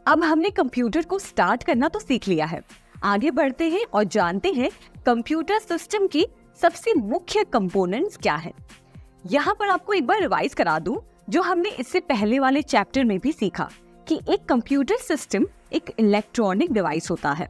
अब हमने कंप्यूटर को स्टार्ट करना तो सीख लिया है। आगे बढ़ते हैं और जानते हैं कंप्यूटर सिस्टम की सबसे मुख्य कंपोनेंट्स क्या है। यहाँ पर आपको एक बार रिवाइज करा दूं जो हमने इससे पहले वाले चैप्टर में भी सीखा कि एक कंप्यूटर सिस्टम एक इलेक्ट्रॉनिक डिवाइस होता है।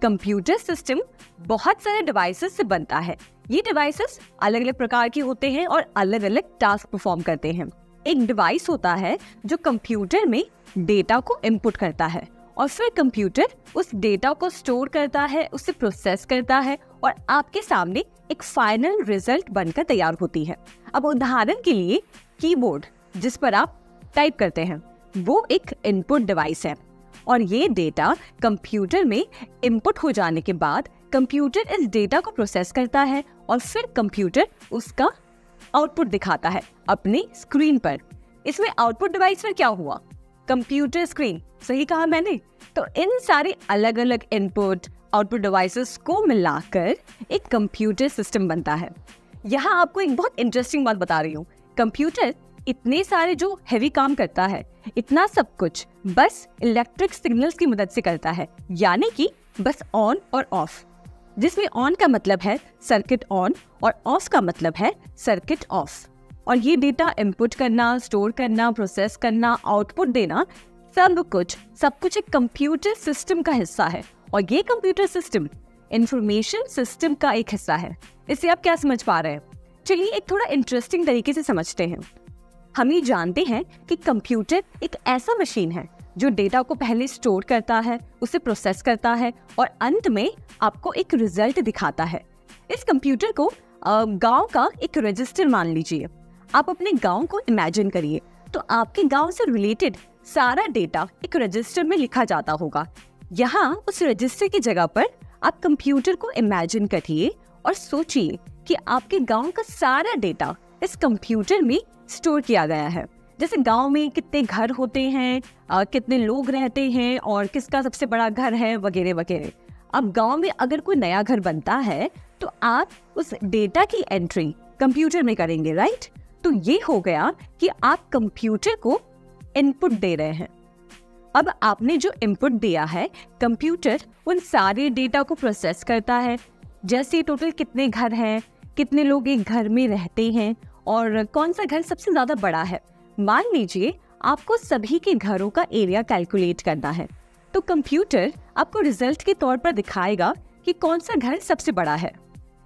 कंप्यूटर सिस्टम बहुत सारे डिवाइसेस से बनता है। ये डिवाइसेस अलग अलग प्रकार के होते हैं और अलग अलग टास्क परफॉर्म करते हैं। एक डिवाइस होता है जो कंप्यूटर में डेटा को इनपुट करता है और फिर कंप्यूटर उस डेटा को स्टोर करता है, उसे प्रोसेस करता है और आपके सामने एक फाइनल रिजल्ट बनकर तैयार होती है। अब उदाहरण के लिए कीबोर्ड जिस पर आप टाइप करते हैं वो एक इनपुट डिवाइस है और ये डेटा कंप्यूटर में इनपुट हो जाने के बाद कंप्यूटर इस डेटा को प्रोसेस करता है और फिर कंप्यूटर उसका आउटपुट दिखाता है अपने स्क्रीन पर। इसमें आउटपुट डिवाइस में क्या हुआ? कंप्यूटर स्क्रीन, सही कहा मैंने। तो इन सारे अलग अलग इनपुट आउटपुट डिवाइसेस को मिलाकर एक कंप्यूटर सिस्टम बनता है। यहाँ आपको एक बहुत इंटरेस्टिंग बात बता रही हूँ। कंप्यूटर इतने सारे जो हैवी काम करता है, इतना सब कुछ बस इलेक्ट्रिक सिग्नल्स की मदद से करता है, यानी कि बस ऑन और ऑफ, जिसमें ऑन का मतलब है सर्किट ऑन और ऑफ का मतलब है सर्किट ऑफ। और ये डेटा इनपुट करना, स्टोर करना, प्रोसेस करना, आउटपुट देना, सब कुछ एक कंप्यूटर सिस्टम का हिस्सा है। और ये कंप्यूटर सिस्टम इंफॉर्मेशन सिस्टम का एक हिस्सा है। इससे आप क्या समझ पा रहे हैं? चलिए एक थोड़ा इंटरेस्टिंग तरीके से समझते हैं। हम ये जानते हैं कि कंप्यूटर एक ऐसा मशीन है जो डेटा को पहले स्टोर करता है, उसे प्रोसेस करता है और अंत में आपको एक रिजल्ट दिखाता है। इस कंप्यूटर को गांव का एक रजिस्टर मान लीजिए। आप अपने गांव को इमेजिन करिए, तो आपके गांव से रिलेटेड सारा डेटा एक रजिस्टर में लिखा जाता होगा। यहाँ उस रजिस्टर की जगह पर आप कंप्यूटर को इमेजिन करिए और सोचिए कि आपके गांव का सारा डेटा इस कंप्यूटर में स्टोर किया गया है। जैसे गांव में कितने घर होते हैं, कितने लोग रहते हैं और किसका सबसे बड़ा घर है, वगैरह वगैरह। अब गांव में अगर कोई नया घर बनता है तो आप उस डेटा की एंट्री कंप्यूटर में करेंगे, राइट? तो ये हो गया कि आप कंप्यूटर को इनपुट दे रहे हैं। अब आपने जो इनपुट दिया है, कंप्यूटर उन सारे डेटा को प्रोसेस करता है, जैसे टोटल कितने घर हैं, कितने लोग एक घर में रहते हैं और कौन सा घर सबसे ज्यादा बड़ा है। मान लीजिए आपको सभी के घरों का एरिया कैलकुलेट करना है, तो कंप्यूटर आपको रिजल्ट के तौर पर दिखाएगा कि कौन सा घर सबसे बड़ा है।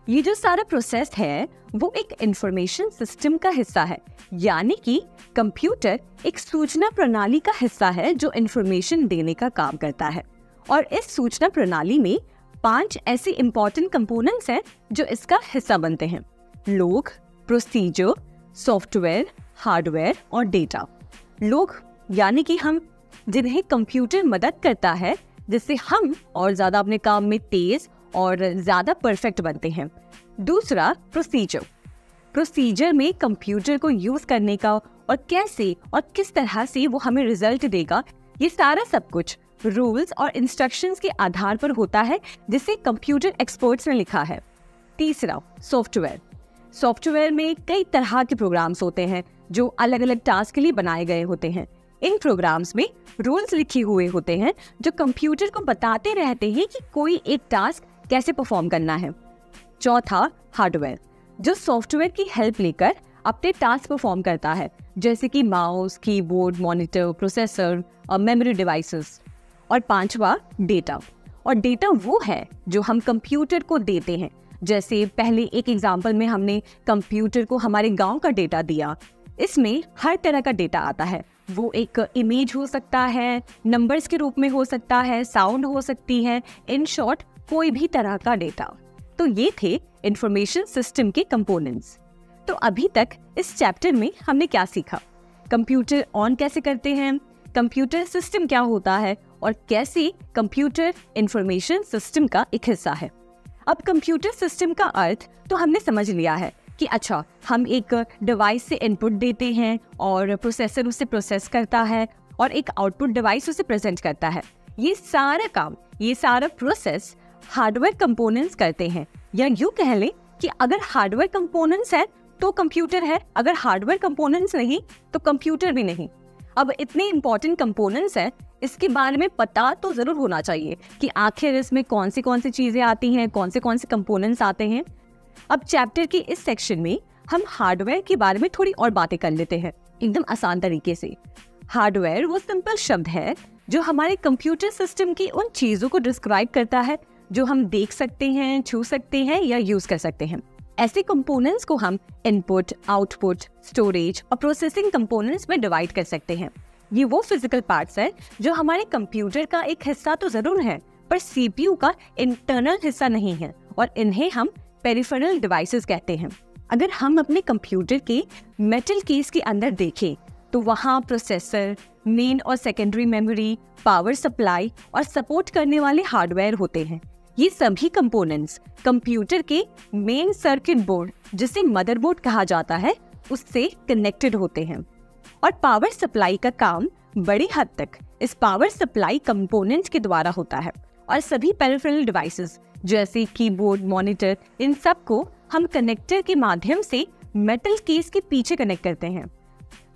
ये जो सारा प्रोसेस है वो एक इंफॉर्मेशन सिस्टम का हिस्सा है, यानी कि कंप्यूटर एक सूचना प्रणाली का हिस्सा है जो इंफॉर्मेशन देने का काम करता है। और इस सूचना प्रणाली में 5 ऐसे इंपॉर्टेंट कंपोनेंट्स हैं जो इसका हिस्सा बनते हैं: लोग, प्रोसीजर, सॉफ्टवेयर, हार्डवेयर और डेटा। लोग यानी कि हम जिन्हें कंप्यूटर मदद करता है, जिससे हम और ज्यादा अपने काम में तेज और ज्यादा परफेक्ट बनते हैं। दूसरा प्रोसीजर। प्रोसीजर में कंप्यूटर को यूज करने का और कैसे और किस तरह से वो हमें रिजल्ट देगा, ये सारा सब कुछ रूल्स और इंस्ट्रक्शंस के आधार पर होता है, जिसे कंप्यूटर एक्सपर्ट्स ने लिखा है। तीसरा सॉफ्टवेयर। सॉफ्टवेयर में कई तरह के प्रोग्राम्स होते हैं जो अलग अलग टास्क के लिए बनाए गए होते हैं। इन प्रोग्राम्स में रूल्स लिखे हुए होते हैं जो कंप्यूटर को बताते रहते हैं कि कोई एक टास्क कैसे परफॉर्म करना है। चौथा हार्डवेयर, जो सॉफ्टवेयर की हेल्प लेकर अपने टास्क परफॉर्म करता है, जैसे कि माउस, कीबोर्ड, मॉनिटर, प्रोसेसर और मेमोरी डिवाइसेस। और पांचवा डेटा। और डेटा वो है जो हम कंप्यूटर को देते हैं। जैसे पहले एक एग्जाम्पल में हमने कंप्यूटर को हमारे गांव का डेटा दिया। इसमें हर तरह का डेटा आता है। वो एक इमेज हो सकता है, नंबर्स के रूप में हो सकता है, साउंड हो सकती है, इन शॉर्ट कोई भी तरह का डेटा। तो ये थे इंफॉर्मेशन सिस्टम के कंपोनेंट्स। तो अभी तक इस चैप्टर में हमने क्या सीखा? कंप्यूटर ऑन कैसे करते हैं, कंप्यूटर सिस्टम क्या होता है और कैसे कंप्यूटर इंफॉर्मेशन सिस्टम का एक हिस्सा है। अब कंप्यूटर सिस्टम का अर्थ तो हमने समझ लिया है कि अच्छा, हम एक डिवाइस से इनपुट देते हैं और प्रोसेसर उसे प्रोसेस करता है और एक आउटपुट डिवाइस उसे प्रेजेंट करता है। ये सारा काम, ये सारा प्रोसेस हार्डवेयर कंपोनेंट्स करते हैं। या यूँ कह लें कि अगर हार्डवेयर कंपोनेंट्स है तो कंप्यूटर है, अगर हार्डवेयर कंपोनेंट्स नहीं तो कंप्यूटर भी नहीं। अब इतने इंपॉर्टेंट कंपोनेंट्स हैं, इसके बारे में पता तो जरूर होना चाहिए कि आखिर इसमें कौन सी चीजें आती हैं, कौन से कंपोनेंट्स आते हैं। अब चैप्टर के इस सेक्शन में हम हार्डवेयर के बारे में थोड़ी और बातें कर लेते हैं एकदम आसान तरीके से। हार्डवेयर वो सिंपल शब्द है जो हमारे कंप्यूटर सिस्टम की उन चीजों को डिस्क्राइब करता है जो हम देख सकते हैं, छू सकते हैं या यूज कर सकते हैं। ऐसे कंपोनेंट्स को हम इनपुट, आउटपुट, स्टोरेज और प्रोसेसिंग कंपोनेंट्स में डिवाइड कर सकते हैं। ये वो फिजिकल पार्ट्स हैं जो हमारे कंप्यूटर का एक हिस्सा तो जरूर है, पर सीपीयू का इंटरनल हिस्सा नहीं है, और इन्हें हम पेरिफेरल डिवाइसेस कहते हैं। अगर हम अपने कंप्यूटर के मेटल केस के अंदर देखें तो वहाँ प्रोसेसर, मेन और सेकेंडरी मेमोरी, पावर सप्लाई और सपोर्ट करने वाले हार्डवेयर होते हैं। ये सभी कंपोनेंट्स कंप्यूटर के मेन सर्किट बोर्ड, जिसे मदरबोर्ड कहा जाता है, उससे कनेक्टेड होते हैं। और पावर सप्लाई का काम बड़ी हद तक इस पावर सप्लाई कंपोनेंट्स के द्वारा होता है। और सभी पेरिफेरल डिवाइसेस जैसे कीबोर्ड, मॉनिटर, इन सब को हम कनेक्टर के माध्यम से मेटल केस के पीछे कनेक्ट करते हैं।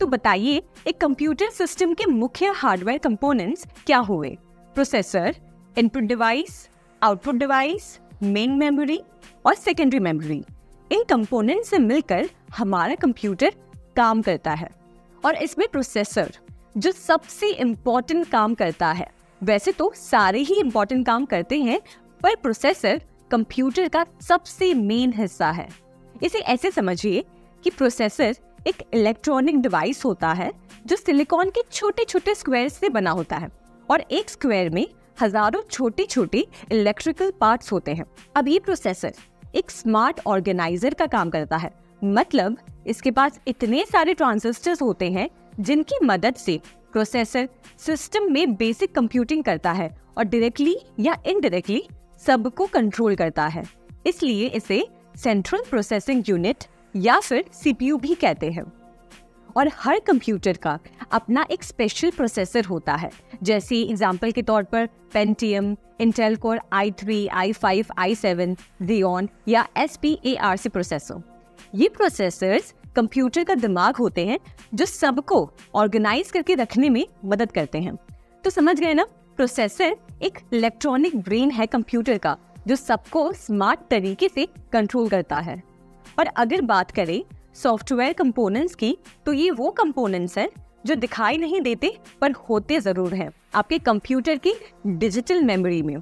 तो बताइए, एक कंप्यूटर सिस्टम के मुख्य हार्डवेयर कंपोनेंट्स क्या हुए? Processor, input device, output device, main memory और सेकेंडरी मेमोरी। इन कंपोनेंट से मिलकर हमारा कंप्यूटर काम करता है। और इसमें प्रोसेसर जो सबसे इम्पोर्टेंट काम करता है। वैसे तो सारे ही इम्पोर्टेंट काम करते हैं, पर प्रोसेसर कंप्यूटर का सबसे मेन हिस्सा है। इसे ऐसे समझिए कि प्रोसेसर एक इलेक्ट्रॉनिक डिवाइस होता है जो सिलिकॉन के छोटे छोटे स्क्वायर से बना होता है, और एक स्क्वायर में हजारों छोटे छोटे इलेक्ट्रिकल पार्ट्स होते हैं। अब ये प्रोसेसर एक स्मार्ट ऑर्गेनाइजर का काम करता है, मतलब इसके पास इतने सारे ट्रांजिस्टर्स होते हैं जिनकी मदद से प्रोसेसर सिस्टम में बेसिक कंप्यूटिंग करता है और डायरेक्टली या इनडायरेक्टली सबको कंट्रोल करता है। इसलिए इसे सेंट्रल प्रोसेसिंग यूनिट या फिर सीपीयू भी कहते हैं। और हर कंप्यूटर का अपना एक स्पेशल प्रोसेसर होता है, जैसे एग्जांपल के तौर पर Pentium, Intel core i3, i5, i7, Xeon या SPARC प्रोसेसर। ये प्रोसेसर्स कंप्यूटर का दिमाग होते हैं जो सबको ऑर्गेनाइज करके रखने में मदद करते हैं। तो समझ गए ना, प्रोसेसर एक इलेक्ट्रॉनिक ब्रेन है कंप्यूटर का, जो सबको स्मार्ट तरीके से कंट्रोल करता है। और अगर बात करें सॉफ्टवेयर कंपोनेंट्स की, तो ये वो कंपोनेंट्स हैं जो दिखाई नहीं देते पर होते जरूर हैं आपके कंप्यूटर की डिजिटल मेमोरी में।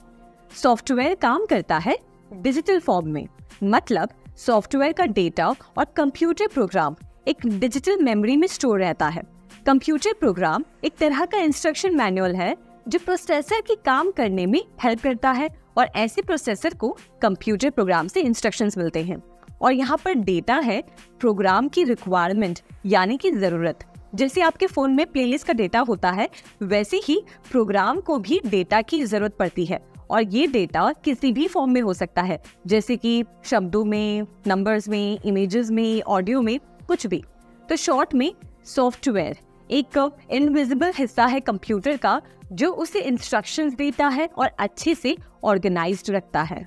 सॉफ्टवेयर काम करता है डिजिटल फॉर्म में, मतलब सॉफ्टवेयर का डेटा और कंप्यूटर प्रोग्राम एक डिजिटल मेमोरी में स्टोर रहता है। कंप्यूटर प्रोग्राम एक तरह का इंस्ट्रक्शन मैनुअल है जो प्रोसेसर के काम करने में हेल्प करता है, और ऐसे प्रोसेसर को कंप्यूटर प्रोग्राम से इंस्ट्रक्शंस मिलते हैं। और यहाँ पर डेटा है प्रोग्राम की रिक्वायरमेंट, यानी कि ज़रूरत। जैसे आपके फ़ोन में प्लेलिस्ट का डेटा होता है, वैसे ही प्रोग्राम को भी डेटा की ज़रूरत पड़ती है। और ये डेटा किसी भी फॉर्म में हो सकता है, जैसे कि शब्दों में, नंबर्स में, इमेजेस में, ऑडियो में, कुछ भी। तो शॉर्ट में सॉफ्टवेयर एक इनविजिबल हिस्सा है कंप्यूटर का, जो उसे इंस्ट्रक्शंस देता है और अच्छे से ऑर्गेनाइज्ड रखता है।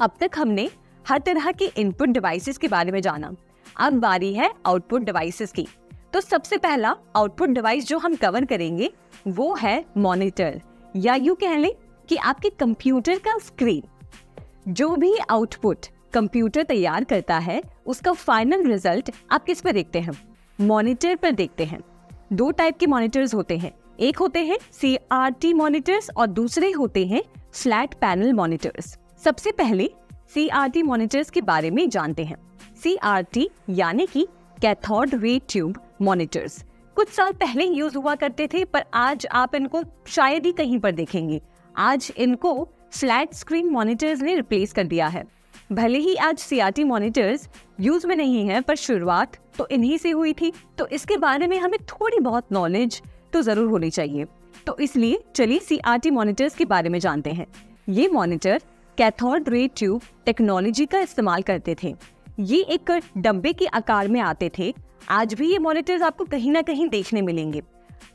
अब तक हमने हर तरह के इनपुट डिवाइसेस के बारे में जाना। अब बारी है आउटपुट डिवाइसेस की। तो सबसे पहला आउटपुट डिवाइस जो हम कवर करेंगे वो है मॉनिटर, या यूं कह लें कि आपके कंप्यूटर का स्क्रीन। जो भी आउटपुट कंप्यूटर तैयार करता है उसका फाइनल रिजल्ट आप किस पर देखते हैं? मॉनिटर पर देखते हैं। दो टाइप के मॉनिटर्स होते हैं, एक होते हैं CRT मॉनिटर्स और दूसरे होते हैं फ्लैट पैनल मॉनिटर्स। सबसे पहले CRT मॉनिटर्स के बारे में जानते हैं। CRT यानी कि कैथोड रे ट्यूब मॉनिटर्स कुछ साल पहले यूज हुआ करते थे, पर आज आप इनको शायद ही कहीं पर देखेंगे। आज इनको फ्लैट स्क्रीन मॉनिटर्स ने रिप्लेस कर दिया है। भले ही आज CRT मॉनिटर्स यूज में नहीं है, पर शुरुआत तो इन्हीं से हुई थी, तो इसके बारे में हमें थोड़ी बहुत नॉलेज तो जरूर होनी चाहिए। तो इसलिए चलिए CRT मॉनिटर्स के बारे में जानते हैं। ये monitor cathode ray tube technology का इस्तेमाल करते थे। ये एक डब्बे के आकार में आते थे। आज भी ये मॉनिटर्स आपको कहीं ना कहीं देखने मिलेंगे।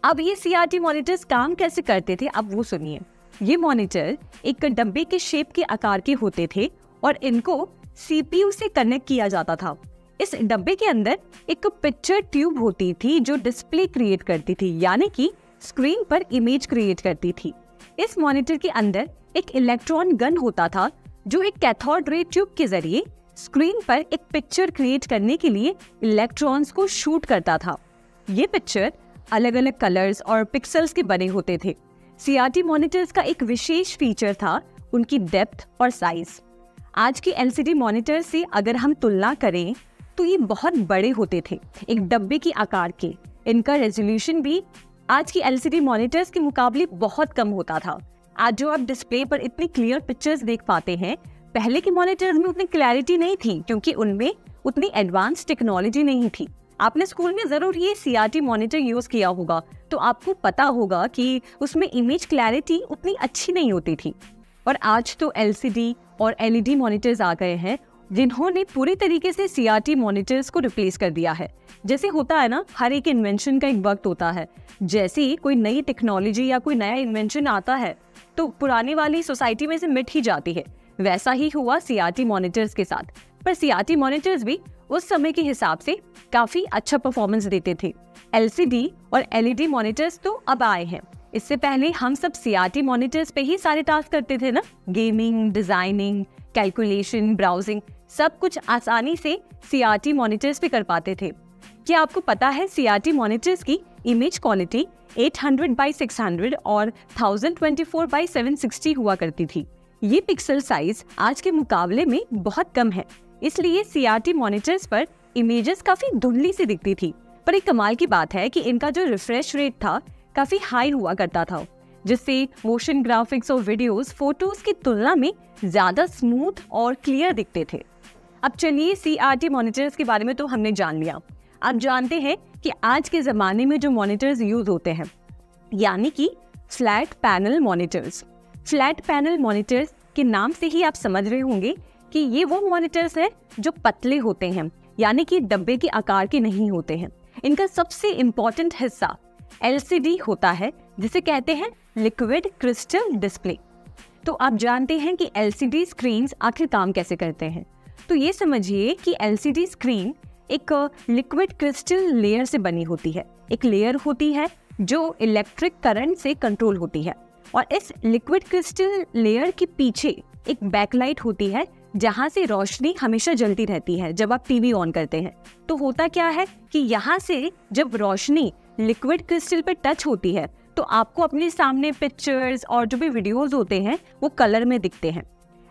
अब ये CRT मॉनिटर्स काम कैसे करते थे, अब वो सुनिए। ये मॉनिटर एक डब्बे के शेप के आकार के होते थे और इनको CPU से कनेक्ट किया जाता था। इस डब्बे के अंदर एक पिक्चर ट्यूब होती थी जो डिस्प्ले क्रिएट करती थी, यानी कि स्क्रीन पर इमेज क्रिएट करती थी। इस मॉनिटर के अंदर एक इलेक्ट्रॉन गन होता था जो एक कैथोड रे ट्यूब के जरिए स्क्रीन पर एक पिक्चर क्रिएट करने के लिए इलेक्ट्रॉन्स को शूट करता था। ये पिक्चर अलग अलग कलर्स और पिक्सेल्स के बने होते थे। CRT मॉनिटर्स का एक विशेष फीचर था उनकी डेप्थ और साइज। आज की LCD मॉनिटर से अगर हम तुलना करें तो ये बहुत बड़े होते थे, एक डब्बे के आकार के। इनका रेजोल्यूशन भी आज की LCD मॉनिटर्स के मुकाबले बहुत कम होता था। आज जो आप डिस्प्ले पर इतनी क्लियर पिक्चर्स देख पाते हैं, पहले के मॉनिटर्स में उतनी क्लैरिटी नहीं थी क्योंकि उनमें उतनी एडवांस टेक्नोलॉजी नहीं थी। आपने स्कूल में जरूर ये CRT मॉनिटर यूज किया होगा, तो आपको पता होगा कि उसमें इमेज क्लैरिटी उतनी अच्छी नहीं होती थी। और आज तो LCD और LED मॉनिटर्स आ गए हैं जिन्होंने पूरी तरीके से CRT मॉनिटर्स को रिप्लेस कर दिया है। जैसे होता है ना, हर एक इन्वेंशन का एक वक्त होता है। जैसे ही कोई नई टेक्नोलॉजी या कोई नया इन्वेंशन आता है तो पुरानी वाली सोसाइटी में से मिट ही जाती है। वैसा ही हुआ CRT मॉनिटर्स के साथ। पर CRT मॉनिटर्स भी उस समय के हिसाब से काफी अच्छा परफॉर्मेंस देते थे। LCD और LED मॉनिटर्स तो अब आए हैं। इससे पहले हम सब CRT मॉनिटर्स पे ही सारे टास्क करते थे ना, गेमिंग, डिजाइनिंग, कैलकुलेशन, ब्राउजिंग, सब कुछ आसानी से CRT मॉनिटर्स पे कर पाते थे। क्या आपको पता है CRT मॉनिटर्स की इमेज क्वालिटी 800x600 और 1024x760 हुआ करती थी। ये पिक्सल साइज आज के मुकाबले में बहुत कम है, इसलिए CRT मॉनिटर्स पर इमेजेस काफी धुंधली सी दिखती थी। पर एक कमाल की बात है कि इनका जो रिफ्रेश रेट था काफी हाई हुआ करता था, जिससे मोशन ग्राफिक्स और वीडियोस फोटोज की तुलना में ज्यादा स्मूथ और क्लियर दिखते थे। अब चलिए CRT मॉनिटर्स के बारे में तो हमने जान लिया। आप जानते हैं कि आज के ज़माने में जो मॉनिटर्स यूज होते हैं, यानी कि flat panel monitors. Flat panel monitors के नाम से ही आप समझ रहे होंगे कि ये वो मॉनिटर्स हैं जो पतले होते हैं, यानी कि डब्बे के आकार के नहीं होते हैं। इनका सबसे इम्पोर्टेंट हिस्सा LCD होता है, जिसे कहते हैं लिक्विड क्रिस्टल डिस्प्ले। तो आप जानते हैं कि LCD स्क्रीन्स आखिर काम कैसे करते हैं। तो ये समझिए कि LCD स्क्रीन एक लिक्विड क्रिस्टल लेयर से बनी होती है। एक लेयर होती है जो इलेक्ट्रिक करंट से कंट्रोल होती है, और इस लिक्विड क्रिस्टल लेयर के पीछे एक बैकलाइट होती है जहां से रोशनी हमेशा जलती रहती है जब आप टीवी ऑन करते हैं। तो होता क्या है कि यहाँ से जब रोशनी लिक्विड क्रिस्टल पर टच होती है तो आपको अपने सामने पिक्चर्स और जो भी वीडियोस होते हैं वो कलर में दिखते हैं।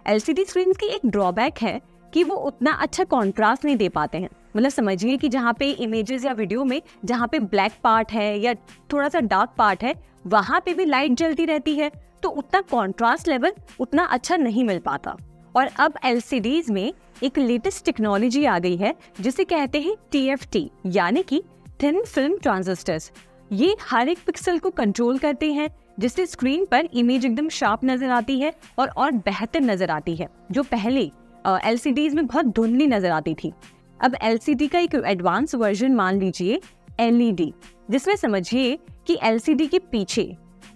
LCD स्क्रीन की एक ड्रॉबैक है कि वो उतना अच्छा कॉन्ट्रास्ट नहीं दे पाते हैं। मतलब समझिए कि जहाँ पे इमेजेस या वीडियो में जहाँ पे ब्लैक पार्ट है या थोड़ा सा डार्क पार्ट है, वहाँ पे भी लाइट जलती रहती है, तो उतना कॉन्ट्रास्ट लेवल उतना अच्छा नहीं मिल पाता। और अब LCDs में एक लेटेस्ट टेक्नोलॉजी आ गई है जिसे कहते हैं TFT, यानी कि थिन फिल्म ट्रांजिस्टर्स। ये हर एक पिक्सल को कंट्रोल करते हैं, जिससे स्क्रीन पर इमेज एकदम शार्प नजर आती है और बेहतर नजर आती है, जो पहले LCDs में बहुत धुंधली नजर आती थी। अब LCD का एक एडवांस वर्जन मान लीजिए LED, जिसमें समझिए कि LCD के पीछे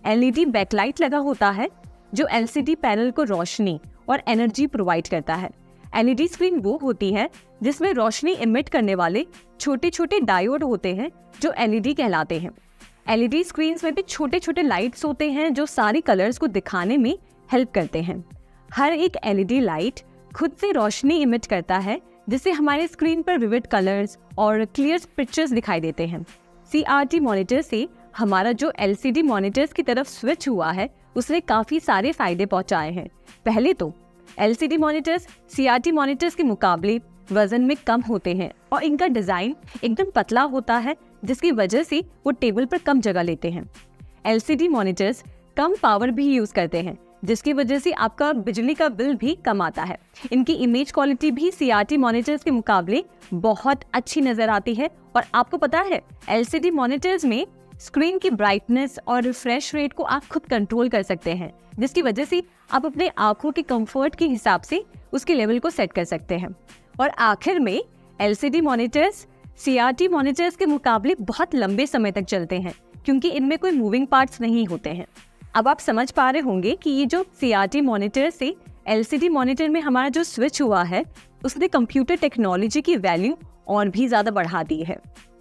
LED बैकलाइट लगा होता है जो LCD पैनल को रोशनी और एनर्जी प्रोवाइड करता है। LED स्क्रीन वो होती है जिसमें रोशनी इमिट करने वाले छोटे छोटे डायोड होते हैं जो LED कहलाते हैं। LED स्क्रीन्स में भी छोटे छोटे लाइट्स होते हैं जो सारे कलर्स को दिखाने में हेल्प करते हैं। हर एक LED लाइट खुद से रोशनी इमिट करता है, जिससे हमारे स्क्रीन पर विविड कलर्स और क्लियर पिक्चर्स दिखाई देते हैं। CRT मॉनिटर से हमारा जो LCD मॉनिटर्स की तरफ स्विच हुआ है उसने काफ़ी सारे फायदे पहुंचाए हैं। पहले तो LCD मॉनिटर्स CRT मॉनिटर्स के मुकाबले वजन में कम होते हैं और इनका डिजाइन एकदम पतला होता है, जिसकी वजह से वो टेबल पर कम जगह लेते हैं। LCD मॉनिटर्स कम पावर भी यूज करते हैं, जिसकी वजह से आपका बिजली का बिल भी कम आता है। इनकी इमेज क्वालिटी भी CRT मॉनिटर्स के मुकाबले बहुत अच्छी नजर आती है। और आपको पता है LCD मॉनिटर्स में स्क्रीन की ब्राइटनेस और रिफ्रेश रेट को आप खुद कंट्रोल कर सकते हैं, जिसकी वजह से आप अपने आंखों के कंफर्ट के हिसाब से उसके लेवल को सेट कर सकते हैं। और आखिर में LCD मॉनिटर्स CRT मॉनिटर्स के मुकाबले बहुत लंबे समय तक चलते हैं, क्योंकि इनमें कोई मूविंग पार्ट्स नहीं होते हैं। अब आप समझ पा रहे होंगे कि ये जो CRT मॉनिटर से LCD मॉनिटर में हमारा जो स्विच हुआ है, उसने कंप्यूटर टेक्नोलॉजी की वैल्यू और भी ज़्यादा बढ़ा दी है।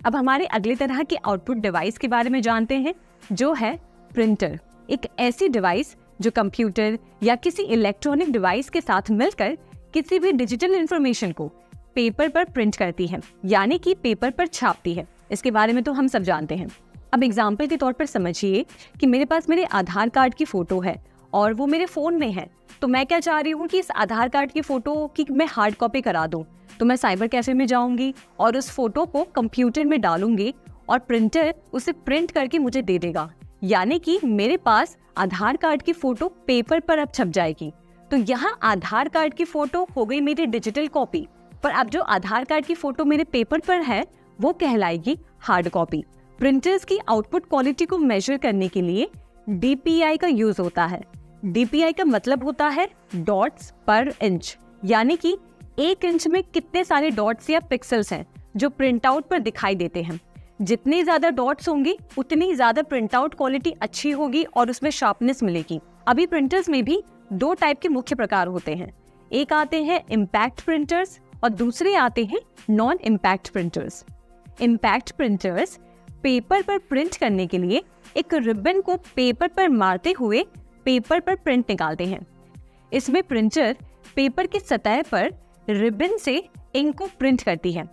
अब हमारे अगले तरह के आउटपुट डिवाइस के बारे में जानते हैं, जो है प्रिंटर। एक ऐसी डिवाइस जो कंप्यूटर या किसी इलेक्ट्रॉनिक डिवाइस के साथ मिलकर किसी भी डिजिटल इंफॉर्मेशन को पेपर पर प्रिंट करती है, यानी कि पेपर पर छापती है। इसके बारे में तो हम सब जानते हैं। अब एग्जाम्पल के तौर पर समझिए कि मेरे पास मेरे आधार कार्ड की फोटो है और वो मेरे फोन में है, तो मैं क्या चाह रही हूँ कि इस आधार कार्ड की फोटो की मैं हार्ड कॉपी करा दूँ। तो मैं साइबर कैफे में जाऊंगी और उस फोटो को कंप्यूटर में डालूंगी और प्रिंटर उसे प्रिंट करके मुझे दे देगा, यानी कि मेरे पास आधार कार्ड की फोटो पेपर पर अब छप जाएगी। तो यहाँ आधार कार्ड की फोटो हो गई मेरी डिजिटल कॉपी, पर अब जो आधार कार्ड की फोटो मेरे पेपर पर है वो कहलाएगी हार्ड कॉपी। प्रिंटर्स की आउटपुट क्वालिटी को मेजर करने के लिए DPI का यूज होता है। DPI का मतलब होता है डॉट्स पर इंच, यानी कि 1 इंच में कितने सारे डॉट्स या पिक्सेल्स हैं जो प्रिंट आउट पर दिखाई देते हैं। जितने ज्यादा डॉट्स होंगे उतनी ज्यादा प्रिंट आउट क्वालिटी अच्छी होगी और उसमें शार्पनेस मिलेगी। अभी प्रिंटर्स में भी 2 टाइप के मुख्य प्रकार होते हैं। एक आते हैं इम्पैक्ट प्रिंटर्स और दूसरे आते हैं non impact printers. Impact printers paper पर प्रिंट करने के लिए एक रिबन को पेपर पर मारते हुए पेपर पर प्रिंट निकालते हैं। इसमें प्रिंटर पेपर की सतह पर रिबन से इंक को प्रिंट करती है।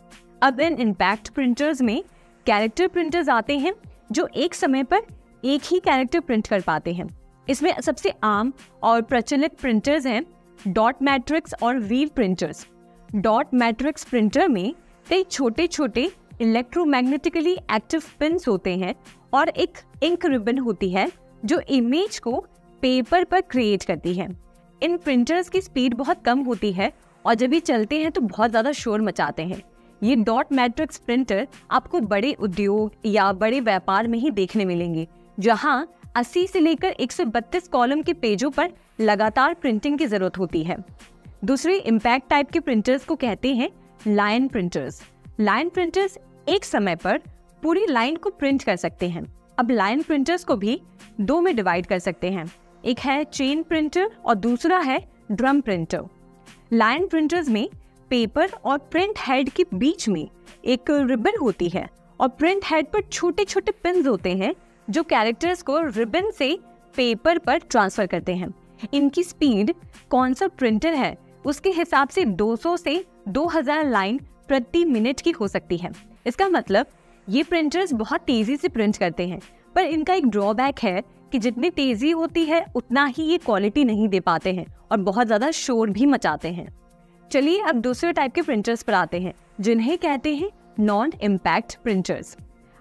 अब इन इम्पैक्ट प्रिंटर्स में कैरेक्टर प्रिंटर्स आते हैं जो एक समय पर एक ही कैरेक्टर प्रिंट कर पाते हैं। इसमें सबसे आम और प्रचलित प्रिंटर्स हैं डॉट मैट्रिक्स और wheel printers. Dot matrix printer में कई छोटे छोटे इलेक्ट्रोमैग्नेटिकली एक्टिव पिन्स होते हैं और एक इंक रिबन होती है जो इमेज को पेपर पर क्रिएट करती है। इन प्रिंटर्स की स्पीड बहुत कम होती है और जब ये चलते हैं तो बहुत ज़्यादा शोर मचाते हैं। ये डॉट मैट्रिक्स प्रिंटर आपको बड़े उद्योग या बड़े व्यापार में ही देखने मिलेंगे, जहां 80 से लेकर 132 कॉलम के पेजों पर लगातार प्रिंटिंग की जरूरत होती है। दूसरे इम्पैक्ट टाइप के प्रिंटर्स को कहते हैं लाइन प्रिंटर्स। लाइन प्रिंटर्स एक समय पर पूरी लाइन को प्रिंट कर सकते हैं। अब लाइन प्रिंटर्स को भी 2 में डिवाइड कर सकते हैं। एक है चेन प्रिंटर और दूसरा है ड्रम प्रिंटर। लाइन प्रिंटर्स में पेपर और प्रिंट हेड के बीच में एक रिबन होती है और प्रिंट हेड पर छोटे छोटे पिन्स होते हैं जो कैरेक्टर्स को रिबन से पेपर पर ट्रांसफर करते हैं। इनकी स्पीड कौन सा प्रिंटर है उसके हिसाब से 200 से 2000 लाइन प्रति मिनट की हो सकती है। इसका मतलब ये प्रिंटर्स बहुत तेजी से प्रिंट करते हैं, पर इनका एक ड्रॉबैक है कि जितनी तेजी होती है उतना ही ये क्वालिटी नहीं दे पाते हैं और बहुत ज्यादा शोर भी मचाते हैं। चलिए अब दूसरे टाइप के प्रिंटर्स पर आते हैं, जिन्हें कहते हैं नॉन इम्पैक्ट प्रिंटर्स।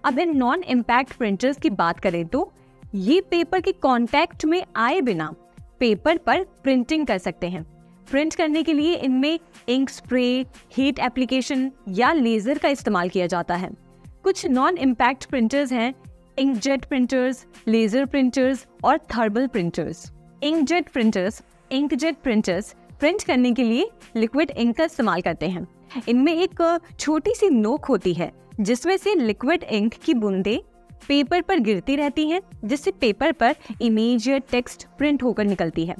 अब इन नॉन इम्पैक्ट प्रिंटर्स की बात करें तो ये पेपर के कांटेक्ट में आए बिना पेपर पर प्रिंटिंग कर सकते हैं। प्रिंट करने के लिए इनमें इंक स्प्रे, हीट एप्लीकेशन या लेजर का इस्तेमाल किया जाता है। कुछ नॉन इम्पैक्ट प्रिंटर्स हैं इंकजेट प्रिंटर्स, लेजर प्रिंटर्स और thermal printers. Inkjet printers print करने के लिए लिक्विड इंक का इस्तेमाल करते हैं। इनमें एक छोटी सी नोक होती है जिसमें से लिक्विड इंक की बूंदें पेपर पर गिरती रहती हैं, जिससे पेपर पर इमेज या टेक्स्ट प्रिंट होकर निकलती है।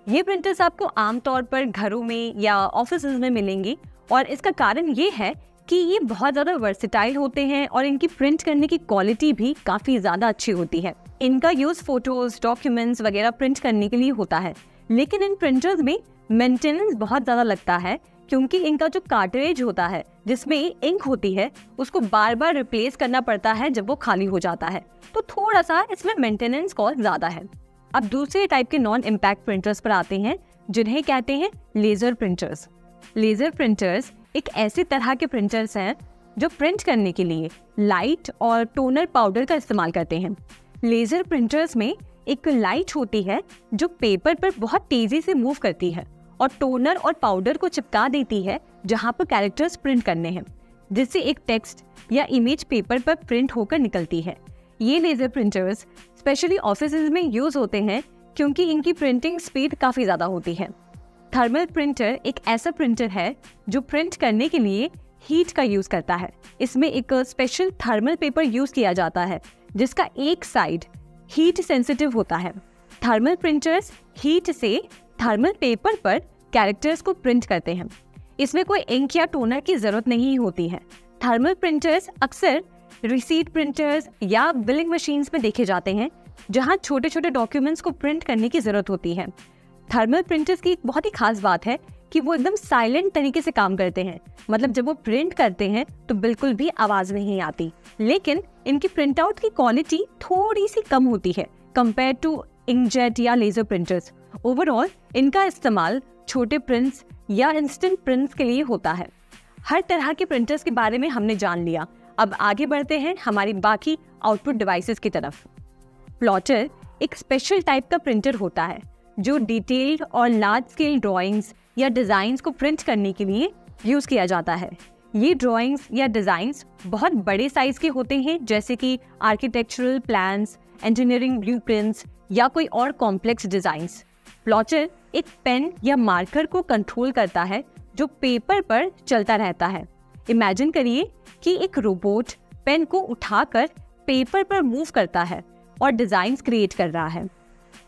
ये प्रिंटर्स आपको आमतौर पर घरों में या ऑफिस में मिलेंगी और इसका कारण ये है कि ये बहुत ज़्यादा वर्सेटाइल होते हैं और इनकी प्रिंट करने की क्वालिटी भी काफ़ी ज़्यादा अच्छी होती है। इनका यूज़ फोटोज, डॉक्यूमेंट्स वगैरह प्रिंट करने के लिए होता है, लेकिन इन प्रिंटर्स में मेंटेनेंस बहुत ज़्यादा लगता है क्योंकि इनका जो कार्ट्रिज होता है जिसमें इंक होती है उसको बार बार रिप्लेस करना पड़ता है जब वो खाली हो जाता है, तो थोड़ा सा इसमें मेंटेनेंस कॉस्ट ज़्यादा है। अब दूसरे टाइप के नॉन इम्पैक्ट प्रिंटर्स पर आते हैं जिन्हें कहते हैं लेजर प्रिंटर्स। लेजर प्रिंटर्स एक ऐसे तरह के प्रिंटर्स हैं जो प्रिंट करने के लिए लाइट और टोनर पाउडर का इस्तेमाल करते हैं। लेजर प्रिंटर्स में एक लाइट होती है जो पेपर पर बहुत तेजी से मूव करती है और टोनर और पाउडर को चिपका देती है जहां पर कैरेक्टर्स प्रिंट करने हैं, जिससे एक टेक्स्ट या इमेज पेपर पर प्रिंट होकर निकलती है। ये लेजर प्रिंटर्स स्पेशली ऑफिसेज में यूज होते हैं क्योंकि इनकी प्रिंटिंग स्पीड काफी ज्यादा होती है। थर्मल प्रिंटर एक ऐसा प्रिंटर है जो प्रिंट करने के लिए हीट का यूज करता है। इसमें एक स्पेशल थर्मल पेपर यूज किया जाता है जिसका एक साइड हीट सेंसिटिव होता है। थर्मल प्रिंटर्स हीट से थर्मल पेपर पर कैरेक्टर्स को प्रिंट करते हैं। इसमें कोई इंक या टोनर की जरूरत नहीं होती है। थर्मल प्रिंटर्स अक्सर रिसीट प्रिंटर्स या बिलिंग मशीन्स में देखे जाते हैं जहां छोटे छोटे डॉक्यूमेंट्स को प्रिंट करने की जरूरत होती है। थर्मल प्रिंटर्स की एक बहुत ही खास बात है कि वो एकदम साइलेंट तरीके से काम करते हैं। मतलब जब वो प्रिंट करते हैं तो बिल्कुल भी आवाज नहीं आती, लेकिन इनकी प्रिंट आउट की क्वालिटी थोड़ी सी कम होती है कंपेयर टू इंकजेट या लेजर प्रिंटर्स। ओवरऑल इनका इस्तेमाल छोटे प्रिंट्स या इंस्टेंट प्रिंट्स के लिए होता है। हर तरह के प्रिंटर्स के बारे में हमने जान लिया। अब आगे बढ़ते हैं हमारी बाकी आउटपुट डिवाइसेस की तरफ। प्लॉटर एक स्पेशल टाइप का प्रिंटर होता है जो डिटेल्ड और लार्ज स्केल ड्राइंग्स या डिजाइन्स को प्रिंट करने के लिए यूज किया जाता है। ये ड्राइंग्स या डिजाइन्स बहुत बड़े साइज के होते हैं, जैसे कि आर्किटेक्चरल प्लान्स, इंजीनियरिंग ब्लूप्रिंट्स या कोई और कॉम्प्लेक्स डिजाइन्स। प्लॉटर एक पेन या मार्कर को कंट्रोल करता है जो पेपर पर चलता रहता है। इमेजिन करिए कि एक रोबोट पेन को उठाकर पेपर पर मूव करता है और डिजाइन्स क्रिएट कर रहा है।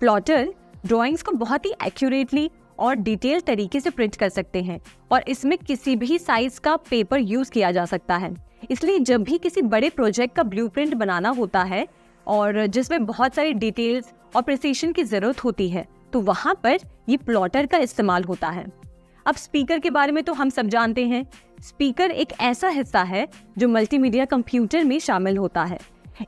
प्लॉटर ड्राइंग्स को बहुत ही एक्यूरेटली और डिटेल तरीके से प्रिंट कर सकते हैं और इसमें किसी भी साइज का पेपर यूज किया जा सकता है। इसलिए जब भी किसी बड़े प्रोजेक्ट का ब्लूप्रिंट बनाना होता है और जिसमें बहुत सारी डिटेल्स और प्रिसीशन की जरूरत होती है तो वहां पर ये प्लॉटर का इस्तेमाल होता है। अब स्पीकर के बारे में तो हम सब जानते हैं। स्पीकर एक ऐसा हिस्सा है जो मल्टीमीडिया कंप्यूटर में शामिल होता है।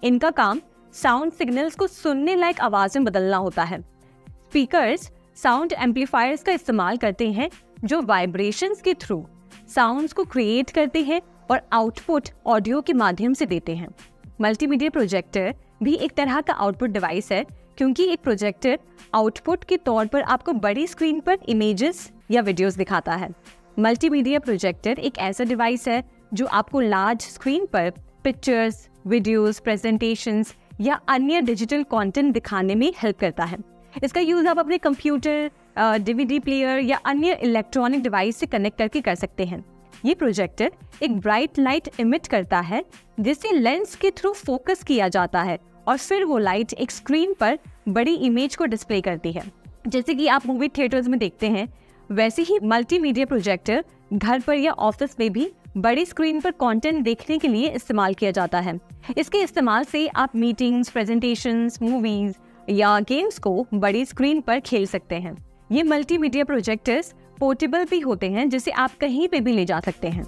इनका काम साउंड सिग्नल्स को सुनने लायक आवाज में बदलना होता है। स्पीकर्स साउंड एम्पलीफायर्स का इस्तेमाल करते हैं जो वाइब्रेशंस के थ्रू साउंड्स को क्रिएट करते हैं और आउटपुट ऑडियो के माध्यम से देते हैं। मल्टीमीडिया प्रोजेक्टर भी एक तरह का आउटपुट डिवाइस है क्योंकि एक प्रोजेक्टर आउटपुट के तौर पर आपको बड़ी स्क्रीन पर इमेजेस या वीडियोस दिखाता है। मल्टीमीडिया प्रोजेक्टर एक ऐसा डिवाइस है जो आपको लार्ज स्क्रीन पर पिक्चर्स, वीडियोस, प्रेजेंटेशंस या अन्य डिजिटल कंटेंट दिखाने में हेल्प करता है। इसका यूज आप अपने कंप्यूटर, डीवीडी प्लेयर या अन्य इलेक्ट्रॉनिक डिवाइस से कनेक्ट करके कर सकते हैं। ये प्रोजेक्टर एक ब्राइट लाइट इमिट करता है जिसे लेंस के थ्रू फोकस किया जाता है और फिर वो लाइट एक स्क्रीन पर बड़ी इमेज को डिस्प्ले करती है। जैसे कि आप मूवी थिएटर्स में देखते हैं, वैसे ही मल्टीमीडिया प्रोजेक्टर घर पर या ऑफिस में भी बड़ी स्क्रीन पर कंटेंट देखने के लिए इस्तेमाल किया जाता है। इसके इस्तेमाल से आप मीटिंग्स, प्रेजेंटेशंस, मूवीज या गेम्स को बड़ी स्क्रीन पर खेल सकते हैं। ये मल्टीमीडिया प्रोजेक्टर्स पोर्टेबल भी होते हैं जिसे आप कहीं पे भी ले जा सकते हैं।